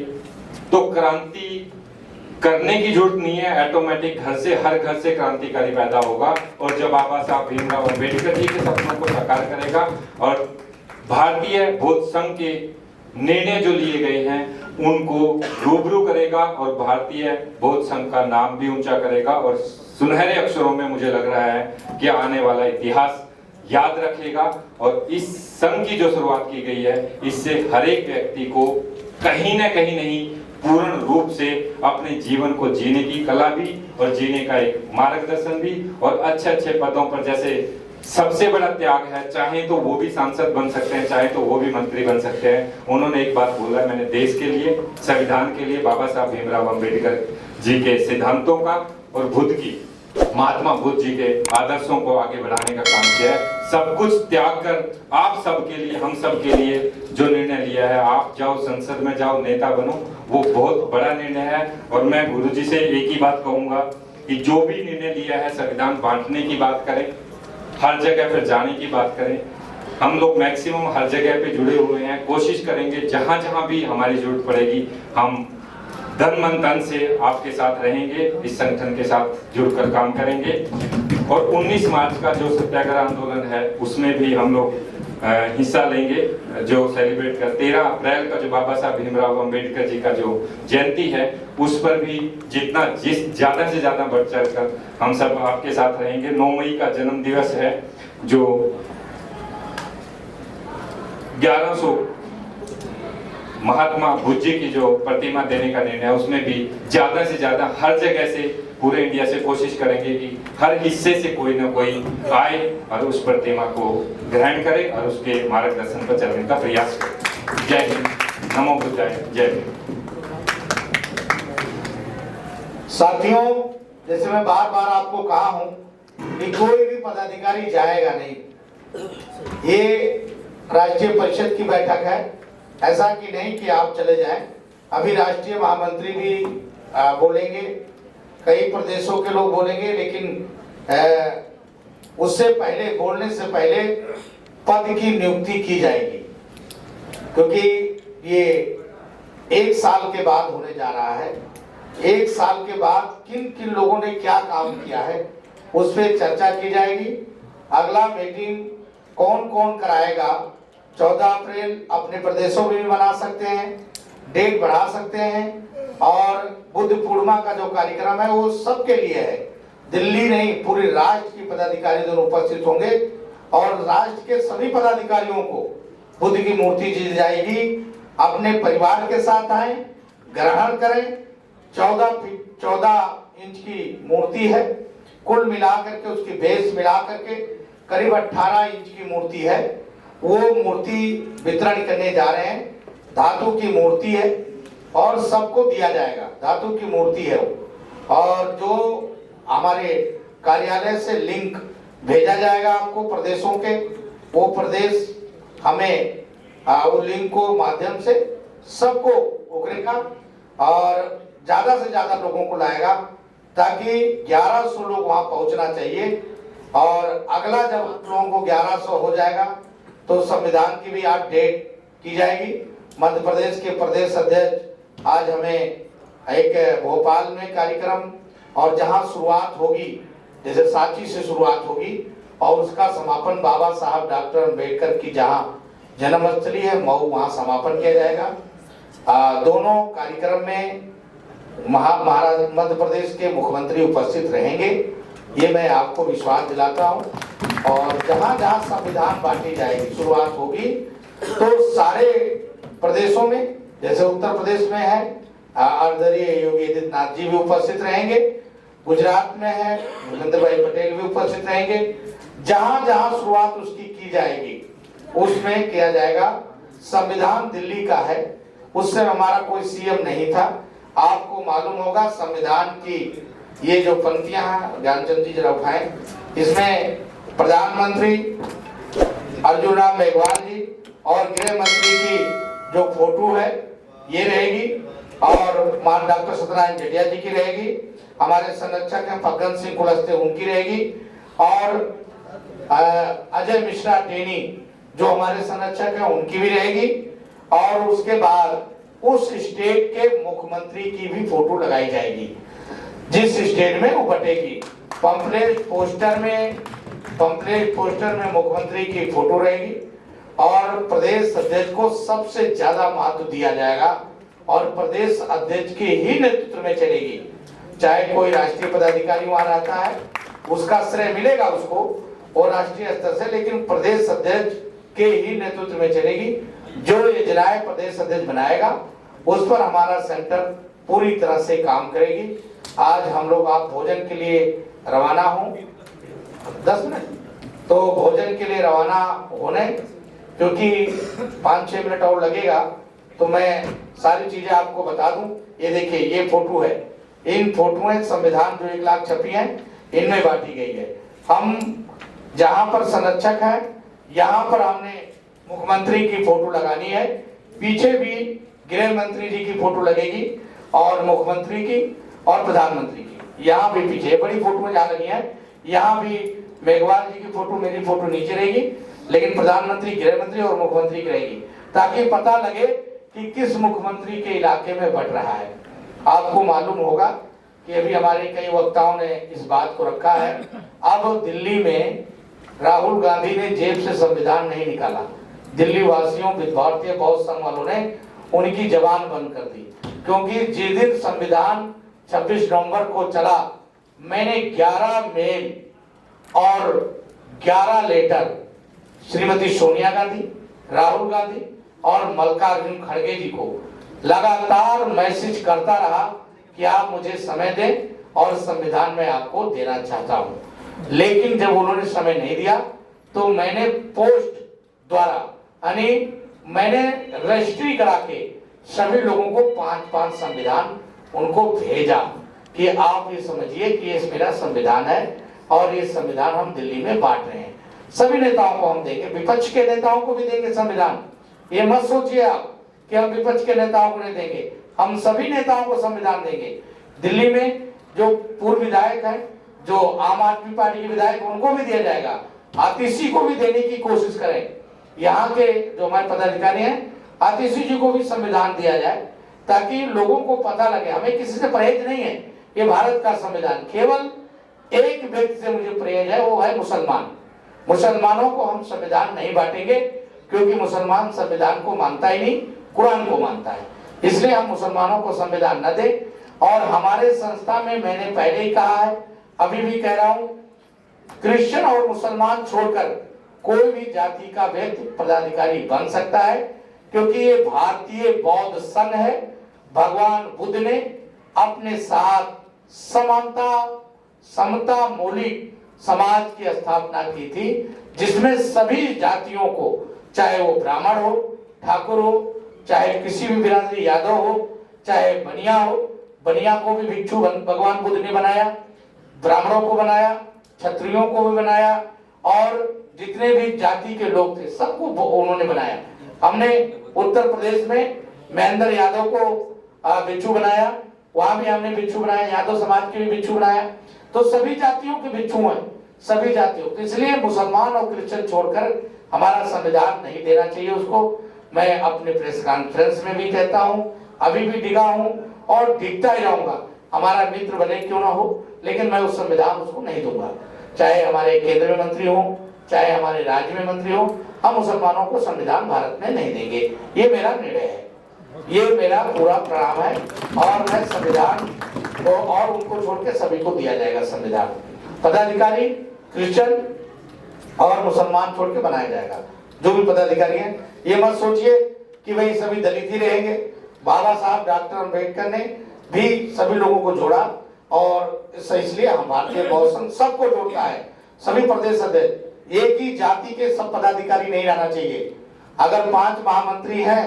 तो क्रांति करने की जरूरत नहीं है, ऑटोमेटिक हर घर से क्रांतिकारी पैदा होगा। और जब बाबा साहब भीमराव अम्बेडकर जी के सपनों को साकार करेगा और भारतीय बौद्ध संघ के निर्णय जो लिए गए हैं उनको रूबरू करेगा और भारतीय बौद्ध संघ का नाम भी ऊंचा करेगा, और सुनहरे अक्षरों में मुझे लग रहा है कि आने वाला इतिहास याद रखेगा। और इस संघ की जो शुरुआत की गई है, इससे हर एक व्यक्ति को कहीं ना कहीं नहीं, पूर्ण रूप से अपने जीवन को जीने की कला भी और जीने का एक मार्गदर्शन भी, और अच्छे अच्छे पदों पर, जैसे सबसे बड़ा त्याग है, चाहे तो वो भी सांसद बन सकते हैं, चाहे तो वो भी मंत्री बन सकते हैं। उन्होंने एक बात बोला, मैंने देश के लिए, संविधान के लिए बाबा साहब भीमराव अम्बेडकर जी के सिद्धांतों का और बुद्ध की, महात्मा बुद्ध जी के आदर्शों को आगे बढ़ाने का काम किया है। सब कुछ त्याग कर आप सब के लिए, हम सब के लिए जो निर्णय लिया है, आप जाओ संसद में जाओ, नेता बनो, वो बहुत बड़ा निर्णय है। और मैं गुरुजी से एक ही बात कहूंगा कि जो भी निर्णय लिया है, संविधान बांटने की बात करें, हर जगह पर जाने की बात करें। हम लोग मैक्सिमम हर जगह पे जुड़े हुए हैं, कोशिश करेंगे जहां जहां भी हमारी जरूरत पड़ेगी, हम धन मन तन से आपके साथ रहेंगे, इस संगठन के साथ जुड़कर काम करेंगे। और 19 मार्च का जो सत्याग्रह आंदोलन है, उसमें भी हम लोग हिस्सा लेंगे, जो सेलिब्रेट कर 13 अप्रैल का जो बाबा साहब भीमराव अम्बेडकर जी का जो जयंती है, उस पर भी ज्यादा से ज्यादा बढ़ चढ़ कर हम सब आपके साथ रहेंगे। 9 मई का जन्म दिवस है, जो 1100 महात्मा बुद्ध जी की जो प्रतिमा देने का निर्णय है, उसमें भी ज्यादा से ज्यादा हर जगह से, पूरे इंडिया से कोशिश करेंगे कि हर हिस्से से कोई ना कोई आए और उस प्रतिमा को ग्रहण करे और उसके मार्गदर्शन पर चलने का प्रयास करे। जय हिंद, नमो बुद्धाय, जय हिंद। साथियों, जैसे मैं बार बार आपको कहा हूं कि कोई भी पदाधिकारी जाएगा नहीं। ये राष्ट्रीय परिषद की बैठक है, ऐसा कि नहीं कि आप चले जाएं। अभी राष्ट्रीय महामंत्री भी बोलेंगे, कई प्रदेशों के लोग बोलेंगे, लेकिन उससे पहले, बोलने से पहले पद की नियुक्ति की जाएगी, क्योंकि ये 1 साल के बाद होने जा रहा है। 1 साल के बाद किन किन लोगों ने क्या काम किया है, उस पर चर्चा की जाएगी। अगला मीटिंग कौन कौन कराएगा, 14 अप्रैल अपने प्रदेशों में भी मना सकते हैं, डेट बढ़ा सकते हैं। और बुद्ध पूर्णिमा का जो कार्यक्रम है वो सबके लिए है, दिल्ली नहीं, पूरे राष्ट्र की पदाधिकारी दोनों उपस्थित होंगे। और राष्ट्र के सभी पदाधिकारियों को बुद्ध की मूर्ति दी जाएगी। अपने परिवार के साथ आए, ग्रहण करें। 14 इंच की मूर्ति है, कुल मिला करके उसकी बेस मिला करके करीब 18 इंच की मूर्ति है। वो मूर्ति वितरण करने जा रहे हैं। धातु की मूर्ति है और सबको दिया जाएगा, धातु की मूर्ति है वो। और जो हमारे कार्यालय से लिंक भेजा जाएगा आपको प्रदेशों के, वो प्रदेश हमें वो लिंक को माध्यम से सबको उगरेगा और ज्यादा से ज्यादा लोगों को लाएगा, ताकि 1100 लोग वहां पहुंचना चाहिए। और अगला जब लोगों को 1100 हो जाएगा तो संविधान की भी आज डेट की जाएगी। मध्य प्रदेश के प्रदेश अध्यक्ष आज हमें एक भोपाल में कार्यक्रम, और जहां शुरुआत होगी, जैसे सांची से शुरुआत होगी और उसका समापन बाबा साहब डॉक्टर अम्बेडकर की जहां जन्मस्थली है मऊ, वहां समापन किया जाएगा। दोनों कार्यक्रम में महाराज मध्य प्रदेश के मुख्यमंत्री उपस्थित रहेंगे, ये मैं आपको विश्वास दिलाता हूं। और जहां जहां संविधान बांटी जाएगी, शुरुआत होगी, तो सारे प्रदेशों में जैसे उत्तर प्रदेश में है आदरणीय योगी आदित्यनाथ जी भी उपस्थित रहेंगे, गुजरात में है भूपेंद्र भाई पटेल भी उपस्थित रहेंगे। जहां जहां शुरुआत उसकी की जाएगी उसमें किया जाएगा। संविधान दिल्ली का है, उससे हमारा कोई सीएम नहीं था। आपको मालूम होगा संविधान की ये जो पंक्तियां हैं, ज्ञानचंद जी जरा उठाएं, इसमें प्रधानमंत्री अर्जुन राम मेघवाल जी और गृह मंत्री की जो फोटो है ये रहेगी, और मान डॉक्टर सत्यनारायण जटिया जी की रहेगी, हमारे संरक्षक हैं फग्गन सिंह कुलस्ते उनकी रहेगी, और अजय मिश्रा टेनी जो हमारे संरक्षक हैं उनकी भी रहेगी, और उसके बाद उस स्टेट के मुख्यमंत्री की भी फोटो लगाई जाएगी जिस स्टेट में वो बटेगी। पंपलेट पोस्टर में मुख्यमंत्री की फोटो रहेगी, और प्रदेश अध्यक्ष को सबसे ज्यादा महत्व दिया जाएगा और प्रदेश अध्यक्ष के ही नेतृत्व में चलेगी। चाहे कोई राष्ट्रीय पदाधिकारी वहां रहता है उसका श्रेय मिलेगा उसको और राष्ट्रीय स्तर से, लेकिन प्रदेश अध्यक्ष के ही नेतृत्व में चलेगी। जो योजनाएं प्रदेश अध्यक्ष बनाएगा उस पर हमारा सेंटर पूरी तरह से काम करेगी। आज हम लोग आप भोजन के लिए रवाना हो 10 मिनट, तो भोजन के लिए रवाना होने, क्योंकि 5-6 मिनट और लगेगा, तो मैं सारी चीजें आपको बता दूं। ये देखिए ये फोटो है, इन फोटोएं संविधान जो 1 लाख छपी है इनमें बांटी गई है। हम जहां पर संरक्षक है यहाँ पर हमने मुख्यमंत्री की फोटो लगानी है, पीछे भी गृह मंत्री जी की फोटो लगेगी और मुख्यमंत्री की और प्रधानमंत्री की। यहाँ भी पीछे बड़ी फोटो जहाँ लगी है, यहाँ भी मेघवाल जी की फोटो, मेरी फोटो नीचे रहेगी, लेकिन प्रधानमंत्री, गृह मंत्री और मुख्यमंत्री की रहेगी, ताकि पता लगे कि किस मुख्यमंत्री के इलाके में बढ़ रहा है। आपको मालूम होगा कि अभी हमारे कई वक्ताओं ने इस बात को रखा है, अब दिल्ली में राहुल गांधी ने जेब से संविधान नहीं निकाला, दिल्ली वासियों, भारतीय बौद्ध संघ वालों ने उनकी जबान बंद कर दी, क्योंकि जिस दिन संविधान 26 नवंबर को चला, मैंने 11 मेल और 11 लेटर श्रीमती सोनिया गांधी, राहुल गांधी और मल्लिकार्जुन खड़गे जी को लगातार मैसेज करता रहा कि आप मुझे समय दें और संविधान में आपको देना चाहता हूं। लेकिन जब उन्होंने समय नहीं दिया तो मैंने पोस्ट द्वारा, यानी मैंने रजिस्ट्री करा के सभी लोगों को 5-5 संविधान उनको भेजा कि आप ये समझिए कि ये मेरा संविधान है और ये संविधान हम दिल्ली में बांट रहे हैं। सभी नेताओं को हम देंगे, विपक्ष के नेताओं को भी देंगे संविधान। ये मत सोचिए आप कि हम विपक्ष के नेताओं को नहीं देंगे, हम सभी नेताओं को संविधान देंगे। दिल्ली में जो पूर्व विधायक हैं, जो आम आदमी पार्टी के विधायक, उनको भी दिया जाएगा। आतिशी को भी देने की कोशिश करें। यहाँ के जो हमारे पदाधिकारी हैं, आतिशी जी को भी संविधान दिया जाए ताकि लोगों को पता लगे। हमें किसी से परहेज नहीं है, ये भारत का संविधान। केवल एक व्यक्ति से मुझे परहेज है, वो है मुसलमान। मुसलमानों को हम संविधान नहीं बांटेंगे, क्योंकि मुसलमान संविधान को मानता ही नहीं, कुरान को मानता है। इसलिए हम मुसलमानों को संविधान न दें। और हमारे संस्था में मैंने पहले ही कहा है, अभी भी कह रहा हूं, क्रिश्चियन और मुसलमान छोड़कर कोई भी जाति का व्यक्ति पदाधिकारी बन सकता है, क्योंकि ये भारतीय बौद्ध संघ है। भगवान बुद्ध ने अपने साथ समानता, समता, मौलिक समाज की स्थापना की थी, जिसमें सभी जातियों को, चाहे वो ब्राह्मण हो, ठाकुर हो, चाहे किसी भी बिरादरी, यादव हो, चाहे बनिया हो, बनिया को भी भिक्षु भगवान बुद्ध ने बनाया, ब्राह्मणों को बनाया, क्षत्रियों को भी बनाया, और जितने भी जाति के लोग थे सबको उन्होंने बनाया। हमने उत्तर प्रदेश में महेंद्र यादव को भिक्षु बनाया, वहां भी हमने भिक्षु बनाया, यादव समाज के भी भिक्षु बनाया। तो सभी जातियों के भिक्षु हैं, सभी जातियों। तो इसलिए मुसलमान और क्रिश्चियन छोड़कर हमारा संविधान नहीं देना चाहिए उसको। मैं अपने प्रेस कॉन्फ्रेंस में भी कहता हूं, अभी भी डिगा हूं और डिगता ही रहूंगा। हमारा मित्र भले क्यों ना हो, लेकिन मैं उस संविधान उसको नहीं दूंगा। चाहे हमारे केंद्र में मंत्री हो, चाहे हमारे राज्य में मंत्री हो, हम मुसलमानों को संविधान भारत में नहीं देंगे। ये मेरा निर्णय है, ये मेरा पूरा प्रणाम है। और मैं संविधान को और उनको छोड़ के सभी को दिया जाएगा संविधान। पदाधिकारी क्रिश्चियन और मुसलमान छोड़ के बनाया जाएगा। जो भी पदाधिकारी हैं, ये मत सोचिए कि भाई सभी दलित ही रहेंगे बाबा साहब डॉक्टर अम्बेडकर ने भी सभी लोगों को जोड़ा, और इसलिए हम भारतीय बहुसंघ सबको जोड़ता है। सभी प्रदेश अध्यक्ष, एक ही जाति के सब पदाधिकारी नहीं रहना चाहिए। अगर 5 महामंत्री हैं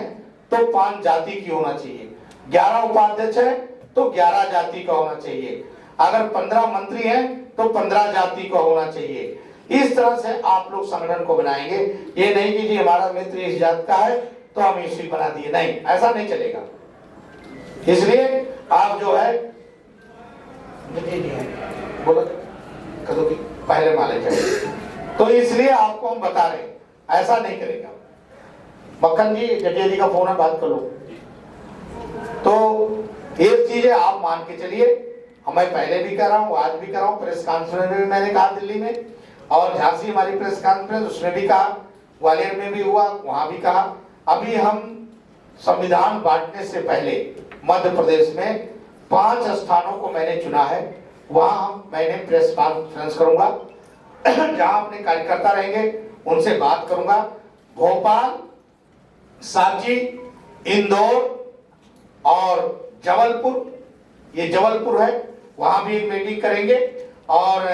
तो 5 जाति की होना चाहिए, 11 उपाध्यक्ष है तो 11 जाति का होना चाहिए, अगर 15 मंत्री हैं तो 15 जाति का होना चाहिए। इस तरह से आप लोग संगठन को बनाएंगे। ये नहीं कि जी हमारा मित्र इस जात का है तो हम इसी बना दिए, नहीं, ऐसा नहीं चलेगा। इसलिए आप जो है बोलो कदों की पहले माले चाहिए, तो इसलिए आपको हम बता रहे हैं, ऐसा नहीं करेगा। मक्खन जी, जटिया जी का फोन है, बात कर लो। तो एक चीज है, आप मान के चलिए, मैं पहले भी कर रहा हूँ, आज भी कर रहा हूँ, प्रेस कॉन्फ्रेंस में भी मैंने कहा दिल्ली में, और झांसी हमारी प्रेस कॉन्फ्रेंस उसमें भी कहा, ग्वालियर में भी हुआ, वहां भी कहा। अभी हम संविधान बांटने से पहले मध्य प्रदेश में 5 स्थानों को मैंने चुना है, वहां मैंने प्रेस कॉन्फ्रेंस करूंगा, जहां अपने कार्यकर्ता रहेंगे उनसे बात करूंगा। भोपाल, सांची, इंदौर और जबलपुर, ये जबलपुर है, वहां भी मीटिंग करेंगे। और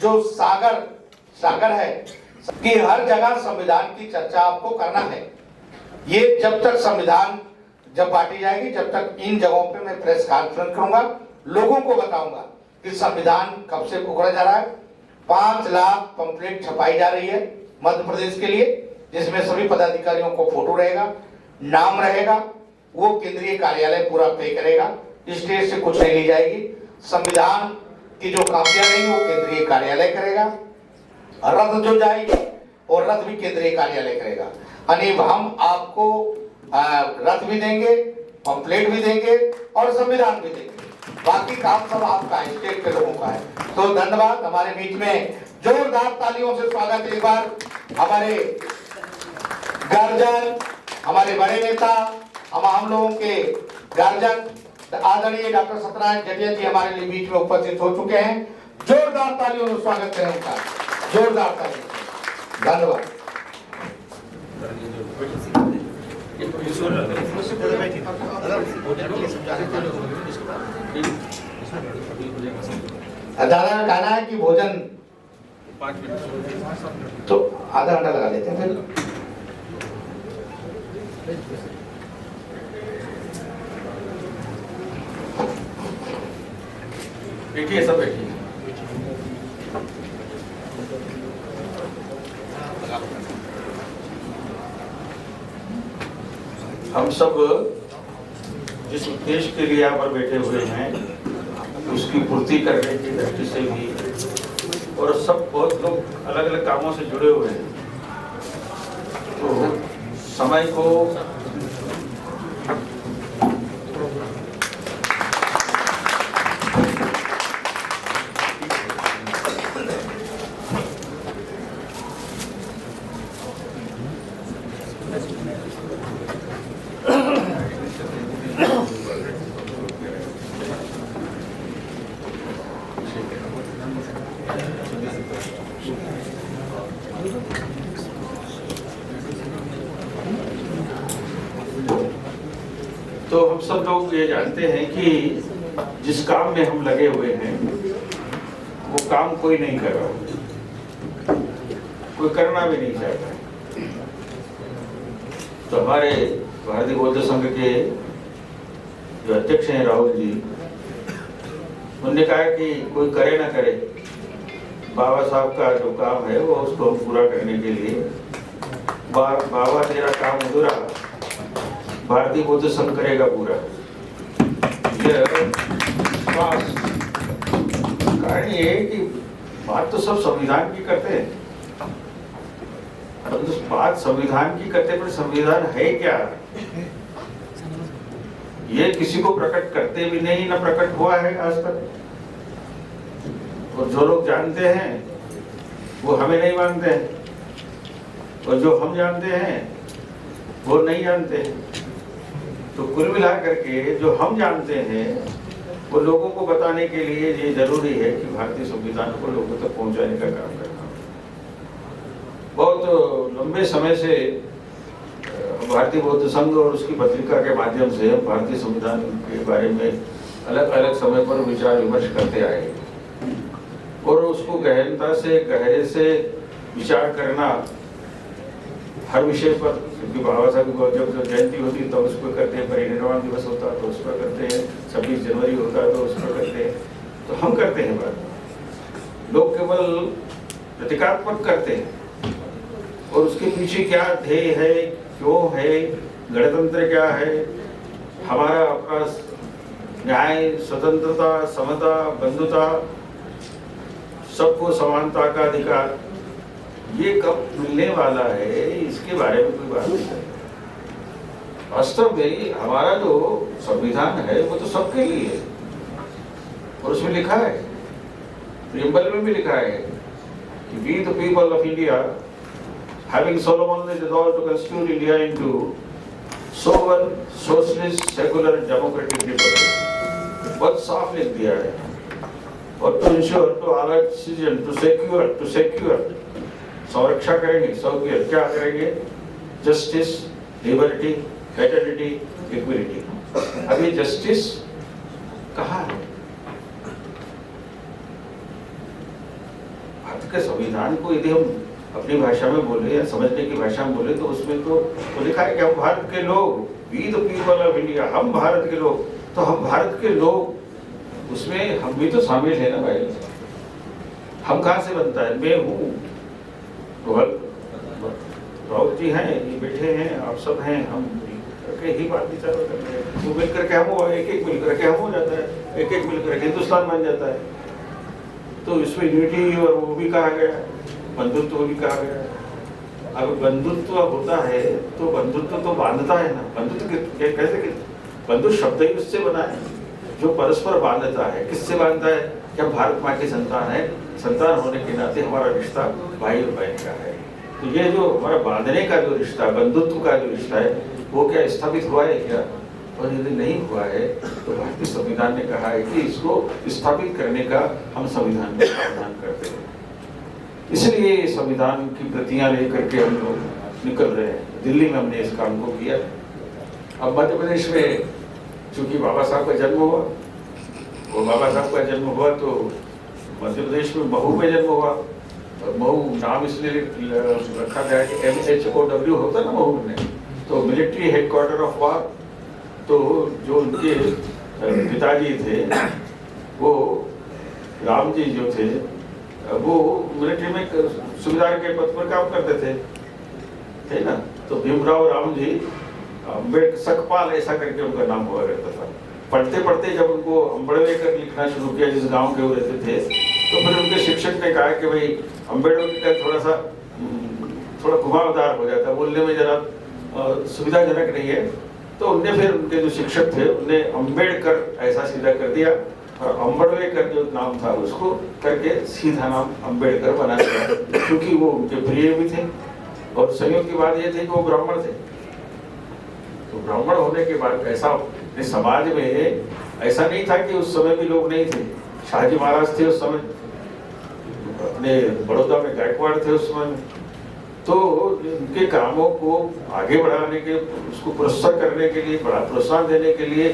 जो सागर है कि हर जगह संविधान की चर्चा आपको करना है। ये जब तक संविधान जब बांटी जाएगी, जब तक इन जगहों पे मैं प्रेस कॉन्फ्रेंस करूंगा, लोगों को बताऊंगा कि संविधान कब से उकरा जा रहा है। 5 लाख पंपलेट छपाई जा रही है मध्य प्रदेश के लिए, जिसमें सभी पदाधिकारियों को फोटो रहेगा, नाम रहेगा, वो केंद्रीय कार्यालय पूरा पे करेगा, स्टेट से कुछ नहीं ली जाएगी। संविधान की जो कापियां रहेंगी वो केंद्रीय कार्यालय करेगा, रद्द जो जाएगी और रद्द भी केंद्रीय कार्यालय करेगा। यानी हम आपको रद्द भी देंगे, पंपलेट भी देंगे और संविधान भी देंगे, बाकी काम सब आपका है, स्टेट के लोगों का है। तो धन्यवाद। हमारे बीच में जोरदार तालियों से स्वागत एक बार हमारे गार्जियन, हमारे बड़े नेता, हम लोगों के गार्जियन आदरणीय डॉक्टर सत्यनारायण जटिया जी हमारे लिए बीच में उपस्थित हो चुके हैं। जोरदार तालियों से स्वागत करें उनका, जोरदार तालियों। धन्यवाद। दादा ने कहना है कि भोजन 5 मिनट तो आधा घंटा लगा लेते हैं फिर। बैठिए, सब बैठिए। हम सब जिस उद्देश्य के लिए यहाँ पर बैठे हुए हैं उसकी पूर्ति करने की दृष्टि से भी, और सब बहुत लोग अलग अलग कामों से जुड़े हुए हैं, तो समय को तो हम सब लोग ये जानते हैं कि जिस काम में हम लगे हुए हैं वो काम कोई नहीं कर रहा, कोई करना भी नहीं चाहता। तो हमारे भारतीय बौद्ध संघ के जो अध्यक्ष हैं राहुल जी, उन्होंने कहा कि कोई करे ना करे, बाबा साहब का जो काम है वो उसको हम पूरा करने के लिए बाबा तेरा काम अधूरा, भारतीय बौद्ध संघ करेगा पूरा। कारण ये है कि बात तो सब संविधान की करते हैं, तो बात संविधान की करते, पर संविधान है क्या ये किसी को प्रकट करते भी नहीं, ना प्रकट हुआ है आज तक। और जो लोग जानते हैं वो हमें नहीं मानते हैं, और जो हम जानते हैं वो नहीं जानते। तो कुल मिला करके जो हम जानते हैं वो लोगों को बताने के लिए ये जरूरी है कि भारतीय संविधान को लोगों तक पहुंचाने का काम करना। बहुत लंबे समय से भारतीय बौद्ध संघ और उसकी पत्रिका के माध्यम से हम भारतीय संविधान के बारे में अलग अलग समय पर विचार विमर्श करते आए और उसको गहनता से गहरे से विचार करना हर विषय पर, क्योंकि बाबा साहब की जब जयंती होती तो उस पर करते हैं, परिनिर्वाण दिवस होता तो उस पर करते हैं, 26 जनवरी होता तो उस पर करते हैं, तो हम करते हैं बात। लोग केवल प्रतीकात्मक करते हैं और उसके पीछे क्या ध्येय है, क्यों है, गणतंत्र क्या है, हमारा अपना न्याय, स्वतंत्रता, समता, बंधुता, सबको समानता का अधिकार, ये कब मिलने वाला है, इसके बारे में कोई बात नहीं करता। वास्तव में हमारा जो संविधान है वो तो सबके लिए है और उसमें लिखा है, प्रियम्बल में भी लिखा है कि we the people of India having solemnly resolved to constitute India into sovereign, socialist, secular, democratic republic। बहुत साफ लिख दिया है। और to ensure to all our citizens to secure संरक्षा करेंगे, सौख्य क्या करेंगे, जस्टिस, लिबर्टी, फ्रेटर्निटी, इक्विलिटी। अब ये जस्टिस कहाँ है? भारत के संविधान को यदि हम अपनी भाषा में बोले या समझने की भाषा में बोले तो उसमें तो लिखा है कि हम भारत के लोग, we the people of India, हम भारत के लोग, तो हम भारत के लोग, उसमें हम भी तो शामिल है ना भाई। हम कहाँ से बनता है? मैं हूँ, राहुल जी हैं, ये बैठे हैं, आप सब हैं, हम करके ही बात विचार करते हैं, तो मिल करके हम एक एक मिल करके हम हो जाता है, एक एक मिल करके हिंदुस्तान बन जाता है। तो इसमें यूनिटी और वो भी कहा गया, बंधुत्व भी कहा गया। अब बंधुत्व होता है तो बंधुत्व तो बांधता है ना, बंधुत्व कैसे, बंधु शब्द ही उससे बना है जो परस्पर बांधता है। किससे बांधता है? जब भारत माँ की संतान है, संतान होने के नाते हमारा रिश्ता भाई और बहन का है। तो ये जो हमारा बांधने का जो रिश्ता, बंधुत्व का जो रिश्ता है, वो क्या स्थापित हुआ है क्या? और यदि नहीं हुआ है तो भारतीय संविधान ने कहा है कि इसको स्थापित करने का हम संविधान में प्रावधान करते हैं। इसलिए संविधान की प्रतियां लेकर के हम लोग निकल रहे हैं। दिल्ली में हमने इस काम को किया। अब मध्य प्रदेश में चूंकि बाबा साहब का जन्म हुआ, और बाबा साहब का जन्म हुआ तो मध्य प्रदेश में महू में जन्म हुआ। महू नाम इसलिए रखा गया कि MHOW होता ना महू में, तो मिलिट्री हेडक्वार्टर ऑफ वार। तो जो उनके पिताजी थे वो राम जी जो थे वो मिलिट्री में सूबेदार के पद पर काम करते थे ना। तो भीमराव राम जी सकपाल ऐसा करके उनका नाम हुआ करता था। पढ़ते पढ़ते जब उनको अम्बेडकर लिखना शुरू किया, जिस गांव के वो रहते थे, तो फिर उनके शिक्षक ने कहा कि भाई अम्बेडकर थोड़ा घुमावदार हो जाता है, बोलने में जरा सुविधाजनक नहीं है। तो उनने फिर उनके जो शिक्षक थे उनने अम्बेडकर ऐसा सीधा कर दिया, और अम्बेडकर जो नाम था उसको करके सीधा नाम अम्बेडकर बना दिया, क्योंकि वो उनके प्रिय भी थे। और संयोग की बात ये थी कि वो ब्राह्मण थे। तो ब्राह्मण होने के बाद ऐसा समाज में ऐसा नहीं था कि उस समय भी लोग नहीं थे। शाहजी महाराज थे उस समय, अपने बड़ौदा में गायकवाड़ थे उस समय। तो उनके कामों को आगे बढ़ाने के, उसको प्रोत्साहन करने के लिए, बड़ा प्रोत्साहन देने के लिए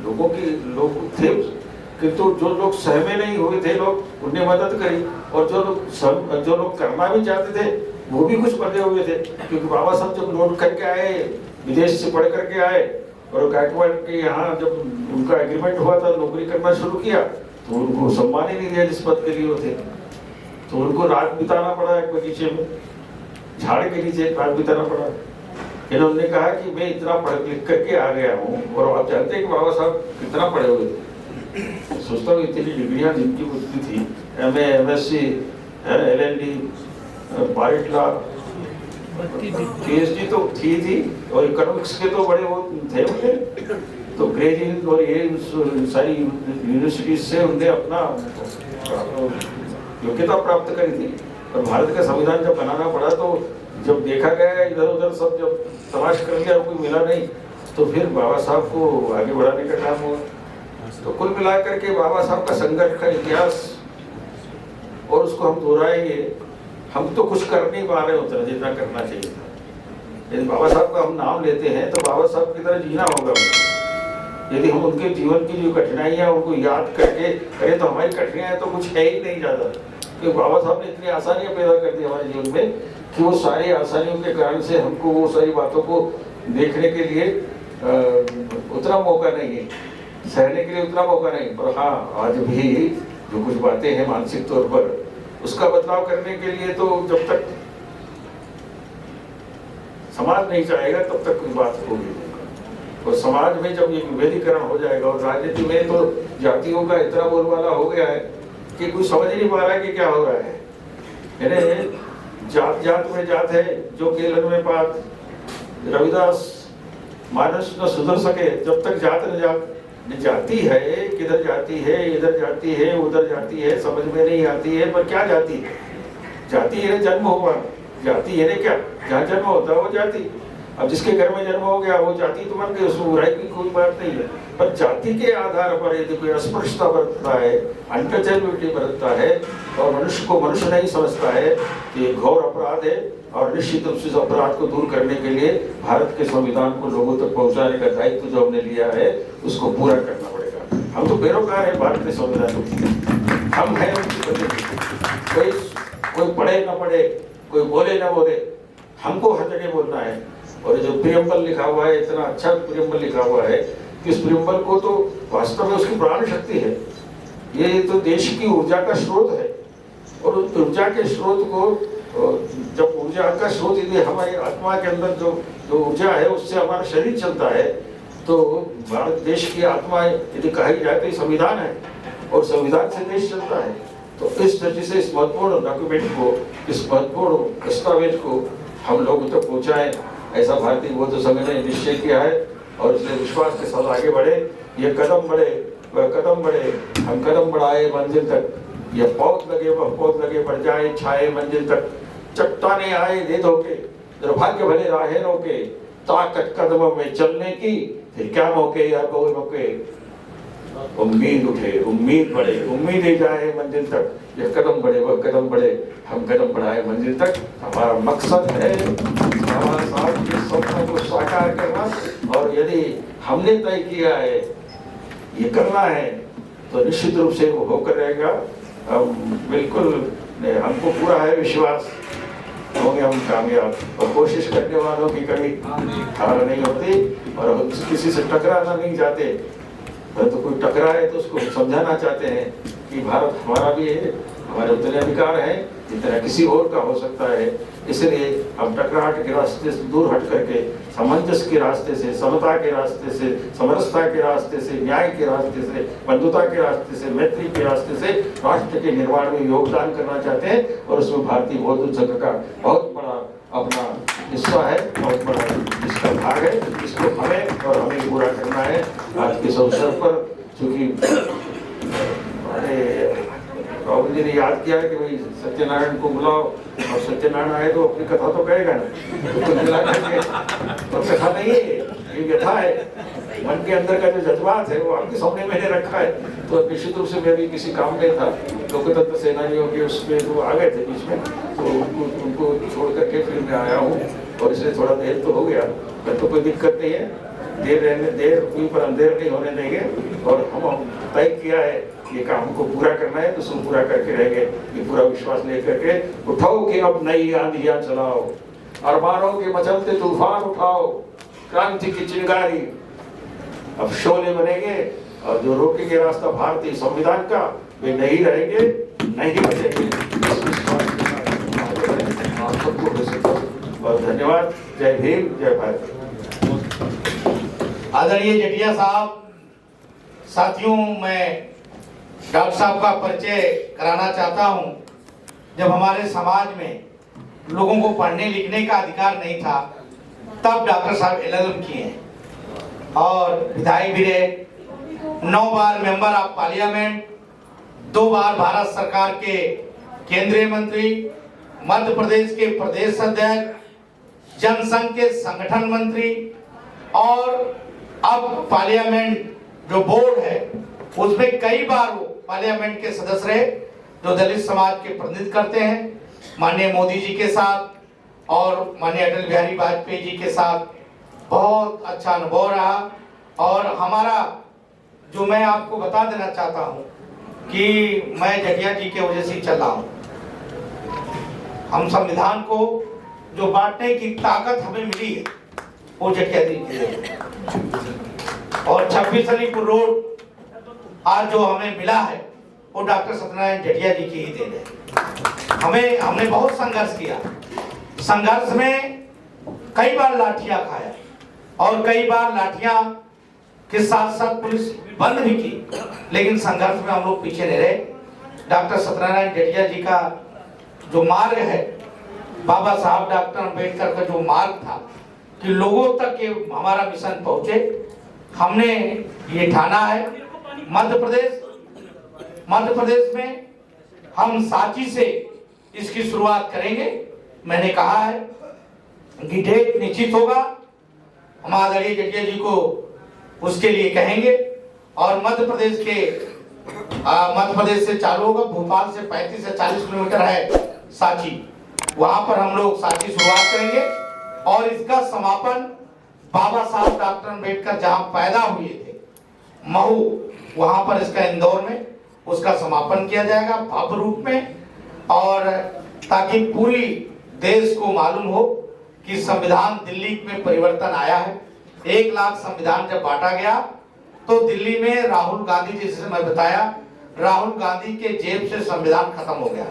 लोग थे। किंतु जो लोग सहमे नहीं हुए थे लोग, उन्हें मदद करी। और जो लोग करना भी चाहते थे वो भी कुछ बंधे हुए थे, क्योंकि बाबा साहब जब नोट करके आए, विदेश से पढ़ करके आए, और गायकवाड़ के यहाँ जब उनका एग्रीमेंट हुआ था, नौकरी करना शुरू किया, तो उनको सम्मान ही नहीं दिया जिस पद के लिए होते। तो उनको रात बिताना पड़ा एक बगीचे में, झाड़ के नीचे रात बिताना पड़ा। इन्होंने कहा कि मैं इतना पढ़ लिख करके आ गया हूँ, और आप जानते हैं कि बाबा साहब कितना पढ़े हुए थे। सोचता हूँ इतनी डिग्रियाँ जिनकी बुद्धि थी, MA, MSc, LLD, bar at law, PhD तो थी, और इकोनॉमिक्स के तो बड़े वो थे उनके। तो ग्रेजुएट और ये सारी यूनिवर्सिटीज से उनने अपना योग्यता प्राप्त करी थी। और भारत का संविधान जब बनाना पड़ा तो जब देखा गया इधर उधर सब जब तलाश कर लिया, कोई मिला नहीं, तो फिर बाबा साहब को आगे बढ़ाने का काम हुआ। तो कुल मिलाकर के बाबा साहब का संघर्ष का इतिहास, और उसको हम दोहराएंगे। हम तो कुछ कर नहीं पा रहे उतना जितना करना चाहिए था। यदि बाबा साहब का हम नाम लेते हैं तो बाबा साहब की तरह जीना होगा हमको। यदि हम उनके जीवन की जो कठिनाइयाँ उनको याद करके करें तो हमारी कठिनाइयाँ तो कुछ है ही नहीं ज़्यादा, क्योंकि बाबा साहब ने इतनी आसानियाँ पैदा कर दी हमारे जीवन में कि वो सारी आसानियों के कारण से हमको वो सारी बातों को देखने के लिए उतना मौका नहीं है, सहने के लिए उतना मौका नहीं। पर हाँ, आज भी जो कुछ बातें हैं मानसिक तौर पर उसका बदलाव करने के लिए तो जब तक समाज नहीं चाहेगा तब तक कोई बात होगी। और समाज में जब ये विभेदीकरण हो जाएगा और राजनीति में तो जातियों का इतना बोलबाला हो गया है कि कोई समझ नहीं पा रहा है कि क्या हो रहा है। यानी जात जात में जात है जो केलन में बात, रविदास मानस न सुधर सके जब तक जात न जात जाती है, किधर जाती है, इधर जाती है, उधर जाती है, समझ में नहीं आती है। पर क्या जाती है? जाती है जन्म हुआ, जाती है क्या? जहाँ जन्म होता है वो जाति। अब जिसके घर में जन्म हो गया वो जाति तो बन गई, उसमें बुराई की कोई बात नहीं है। पर जाति के आधार पर यदि कोई अस्पृश्यता बरतता है, अनटचेबिलिटी बरतता है और मनुष्य को मनुष्य नहीं समझता है कि ये घोर अपराध है। और निश्चित रूप से इस अपराध को दूर करने के लिए भारत के संविधान को लोगों तक पहुंचाने का दायित्व जो हमने लिया है उसको पूरा करना पड़ेगा। हम तो पैरोकार हैं भारत के संविधान के, हम हैं उनकी वजह से। कोई पढ़े ना पढ़े, कोई बोले ना बोले, हमको हर जगह बोलना है। और जो प्रियम्बल लिखा हुआ है, इतना अच्छा प्रियम्बल लिखा हुआ है कि इस प्रियम्बल को तो वास्तव में उसकी प्राण शक्ति है। ये तो देश की ऊर्जा का स्रोत है और उस ऊर्जा के स्रोत को, जब ऊर्जा का स्रोत यदि हमारी आत्मा के अंदर जो ऊर्जा है उससे हमारा शरीर चलता है तो भारत देश की आत्मा यदि कही जाए तो संविधान है और संविधान से देश चलता है। तो इस दृष्टि से इस महत्वपूर्ण डॉक्यूमेंट को, इस महत्वपूर्ण दस्तावेज को हम लोगों तक पहुँचाएं, ऐसा भारतीय बौद्ध संघ ने निश्चय किया है। और इसलिए विश्वास के साथ आगे बढ़े। ये कदम बढ़े वह कदम बढ़े, हम कदम बढ़ाए मंजिल तक। ये पौध लगे वह पौध लगे, बढ़ जाए छाए मंजिल तक। चट्टाने आए दे धोके, दुर्भाग्य भले राहे रोके, ताकत कदमों में चलने की, फिर क्या मौके या कोई मौके। उम्मीद उठे, उम्मीद बढ़े, उम्मीद जाए मंजिल तक। ये कदम बढ़े वह कदम बढ़े, हम कदम बढ़ाए मंजिल तक। हमारा मकसद है बाबा साहब के सपनों को साकार करना। और यदि हमने तय किया है ये करना है तो निश्चित रूप से वो होकर रहेगा। बिल्कुल हमको पूरा है विश्वास, होंगे हम कामयाब। और कोशिश करने वालों की कभी हार नहीं होती और हम किसी से टकराना नहीं चाहते। तो कोई टकराए तो उसको समझाना चाहते हैं कि भारत हमारा भी है, हमारे उतने अधिकार हैं जितना किसी और का हो सकता है। इसलिए हम टकराहट के रास्ते से दूर हट करके सामंजस्य के रास्ते से, समता के रास्ते से, समरसता के रास्ते से, न्याय के रास्ते से, बंधुता के रास्ते से, मैत्री के रास्ते से राष्ट्र के निर्माण में योगदान करना चाहते हैं। और उसमें भारतीय बौद्ध संघ का बहुत बड़ा अपना हिस्सा है, बहुत बड़ा इसका भाग है, जिसको हमें और हमें पूरा करना है। आज के इस अवसर पर चूंकि राहुल जी ने याद किया कि भाई सत्यनारायण को बुलाओ, और सत्यनारायण आए तो अपनी कथा तो कहेगा ना, तो कथा नहीं है, ये व्यथा है, मन के अंदर का जो जज्बात है वो आपके सामने मैंने रखा है। तो निश्चित रूप से मैं भी किसी काम में था, लोकतंत्र सेनानियों के उसमें तो आ गए थे बीच में, तो उनको छोड़ करके फिर मैं आया हूँ। और इसलिए थोड़ा देर तो हो गया, पर तो कोई दिक्कत नहीं है, देर हुई पर अंधेर नहीं होने देंगे। और हम तय किया है ये काम को पूरा करना है तो उसको पूरा करके रहेंगे। ये पूरा विश्वास लेकर के उठाओ कि अब नई आंधियां चलाओ, अरमानों के मचलते तूफान उठाओ, क्रांति की चिंगारी अब शोले बनेंगे। और जो रोकेंगे रास्ता भारतीय संविधान का वे नहीं रहेंगे, नहीं बचेंगे। बहुत धन्यवाद। जय भीम, जय भारत। आदरणीय जेठिया साहब, साथियों, मैं डॉक्टर साहब का परिचय कराना चाहता हूं। जब हमारे समाज में लोगों को पढ़ने लिखने का अधिकार नहीं था तब डॉक्टर साहब LLM किए हैं और विधायक भी रहे, 9 बार मेंबर ऑफ पार्लियामेंट, 2 बार भारत सरकार के केंद्रीय मंत्री, मध्य प्रदेश के प्रदेश अध्यक्ष, जनसंघ के संगठन मंत्री और अब पार्लियामेंट जो बोर्ड है उसमें कई बार वो पार्लियामेंट के सदस्य रहे जो दलित समाज के प्रतिनिधित्व करते हैं। माननीय मोदी जी के साथ और माननीय अटल बिहारी वाजपेयी जी के साथ बहुत अच्छा अनुभव रहा। और हमारा जो मैं आपको बता देना चाहता हूँ कि मैं जटिया जी के वजह से चल रहा हूँ। हम संविधान को जो बांटने की ताकत हमें मिली है वो जटिया जी की है। और 26 अलीपुर रोड आज जो हमें मिला है वो डॉक्टर सत्यनारायण जटिया जी की ही देन है। हमने बहुत संघर्ष किया। संघर्ष में कई बार लाठियां खाया और कई बार लाठियां के साथ साथ पुलिस बंद भी की, लेकिन संघर्ष में हम लोग पीछे नहीं रहे। डॉक्टर सत्यनारायण जटिया जी का जो मार्ग है, बाबा साहब डॉक्टर अंबेडकर का जो मार्ग था कि लोगों तक ये हमारा मिशन पहुंचे, हमने ये ठाना है। मध्य प्रदेश में हम सांची से इसकी शुरुआत करेंगे। मैंने कहा है कि डेट निश्चित होगा, हम आदरणीय जटिया जी को उसके लिए कहेंगे। और मध्य प्रदेश से चालू होगा। भोपाल से 35 से 40 किलोमीटर है सांची, वहां पर हम लोग सांची शुरुआत करेंगे। और इसका समापन बाबा साहब डॉक्टर अंबेडकर जहां पैदा हुए थे, महू, वहां पर इसका इंदौर में उसका समापन किया जाएगा भव्य रूप में। और ताकि पूरी देश को मालूम हो कि संविधान दिल्ली में परिवर्तन आया है। 1 लाख संविधान जब बांटा गया तो दिल्ली में राहुल गांधी, जैसे मैं बताया, राहुल गांधी के जेब से संविधान खत्म हो गया।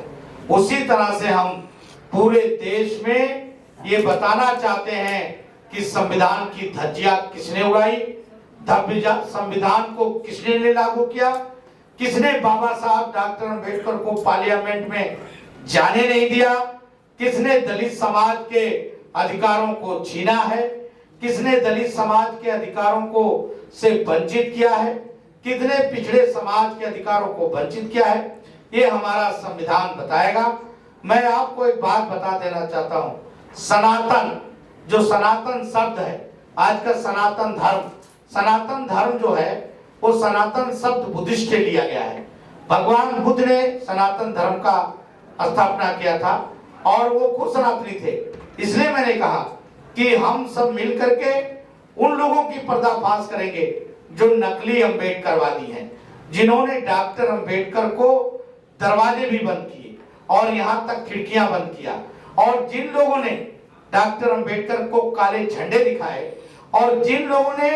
उसी तरह से हम पूरे देश में ये बताना चाहते हैं कि संविधान की धज्जियां किसने उड़ाई, संविधान को किसने लागू किया, किसने बाबा साहब डॉक्टर अंबेडकर को पार्लियामेंट में जाने नहीं दिया, किसने दलित समाज के अधिकारों को छीना है, किसने दलित समाज के अधिकारों को से वंचित किया है, कितने पिछड़े समाज के अधिकारों को वंचित किया है, ये हमारा संविधान बताएगा। मैं आपको एक बात बता देना चाहता हूं, सनातन, जो सनातन शब्द है, आज का सनातन धर्म जो है वो सनातन शब्द बुद्धिस्ट से लिया गया है। भगवान बुद्ध ने सनातन धर्म का स्थापना किया था और वो खुद सनातनी थे। इसलिए मैंने कहा कि हम सब मिल करके उन लोगों की पर्दाफाश करेंगे जो नकली अंबेडकरवादी हैं, जिन्होंने डॉक्टर अंबेडकर को दरवाजे भी बंद किए और यहाँ तक खिड़कियां बंद किया। और जिन लोगों ने डॉक्टर अंबेडकर को काले झंडे दिखाए और जिन लोगों ने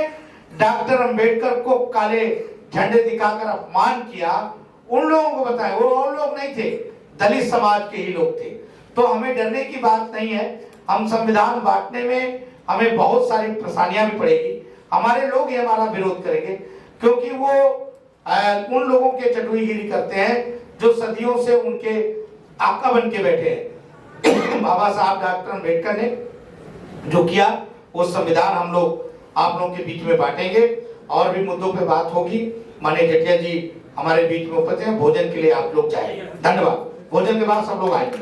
डॉक्टर अंबेडकर को काले झंडे दिखाकर अपमान किया, उन लोगों को बताएं, वो और लोग नहीं थे, दलित समाज के ही लोग थे। तो हमें डरने की बात नहीं है। हम संविधान बांटने में हमें बहुत सारी परेशानियां भी पड़ेगी, हमारे लोग ही हमारा विरोध करेंगे, क्योंकि वो उन लोगों के चटुईगिरी करते हैं जो सदियों से उनके आका बन के बैठे हैं। बाबा साहब डॉक्टर अंबेडकर ने जो किया वो संविधान हम लोग आप लोगों के बीच में बांटेंगे और भी मुद्दों पे बात होगी। माननीय जटिया जी हमारे बीच में उपस्थित हैं। भोजन के लिए आप लोग जाएंगे। धन्यवाद। भोजन के बाद सब लोग आएंगे।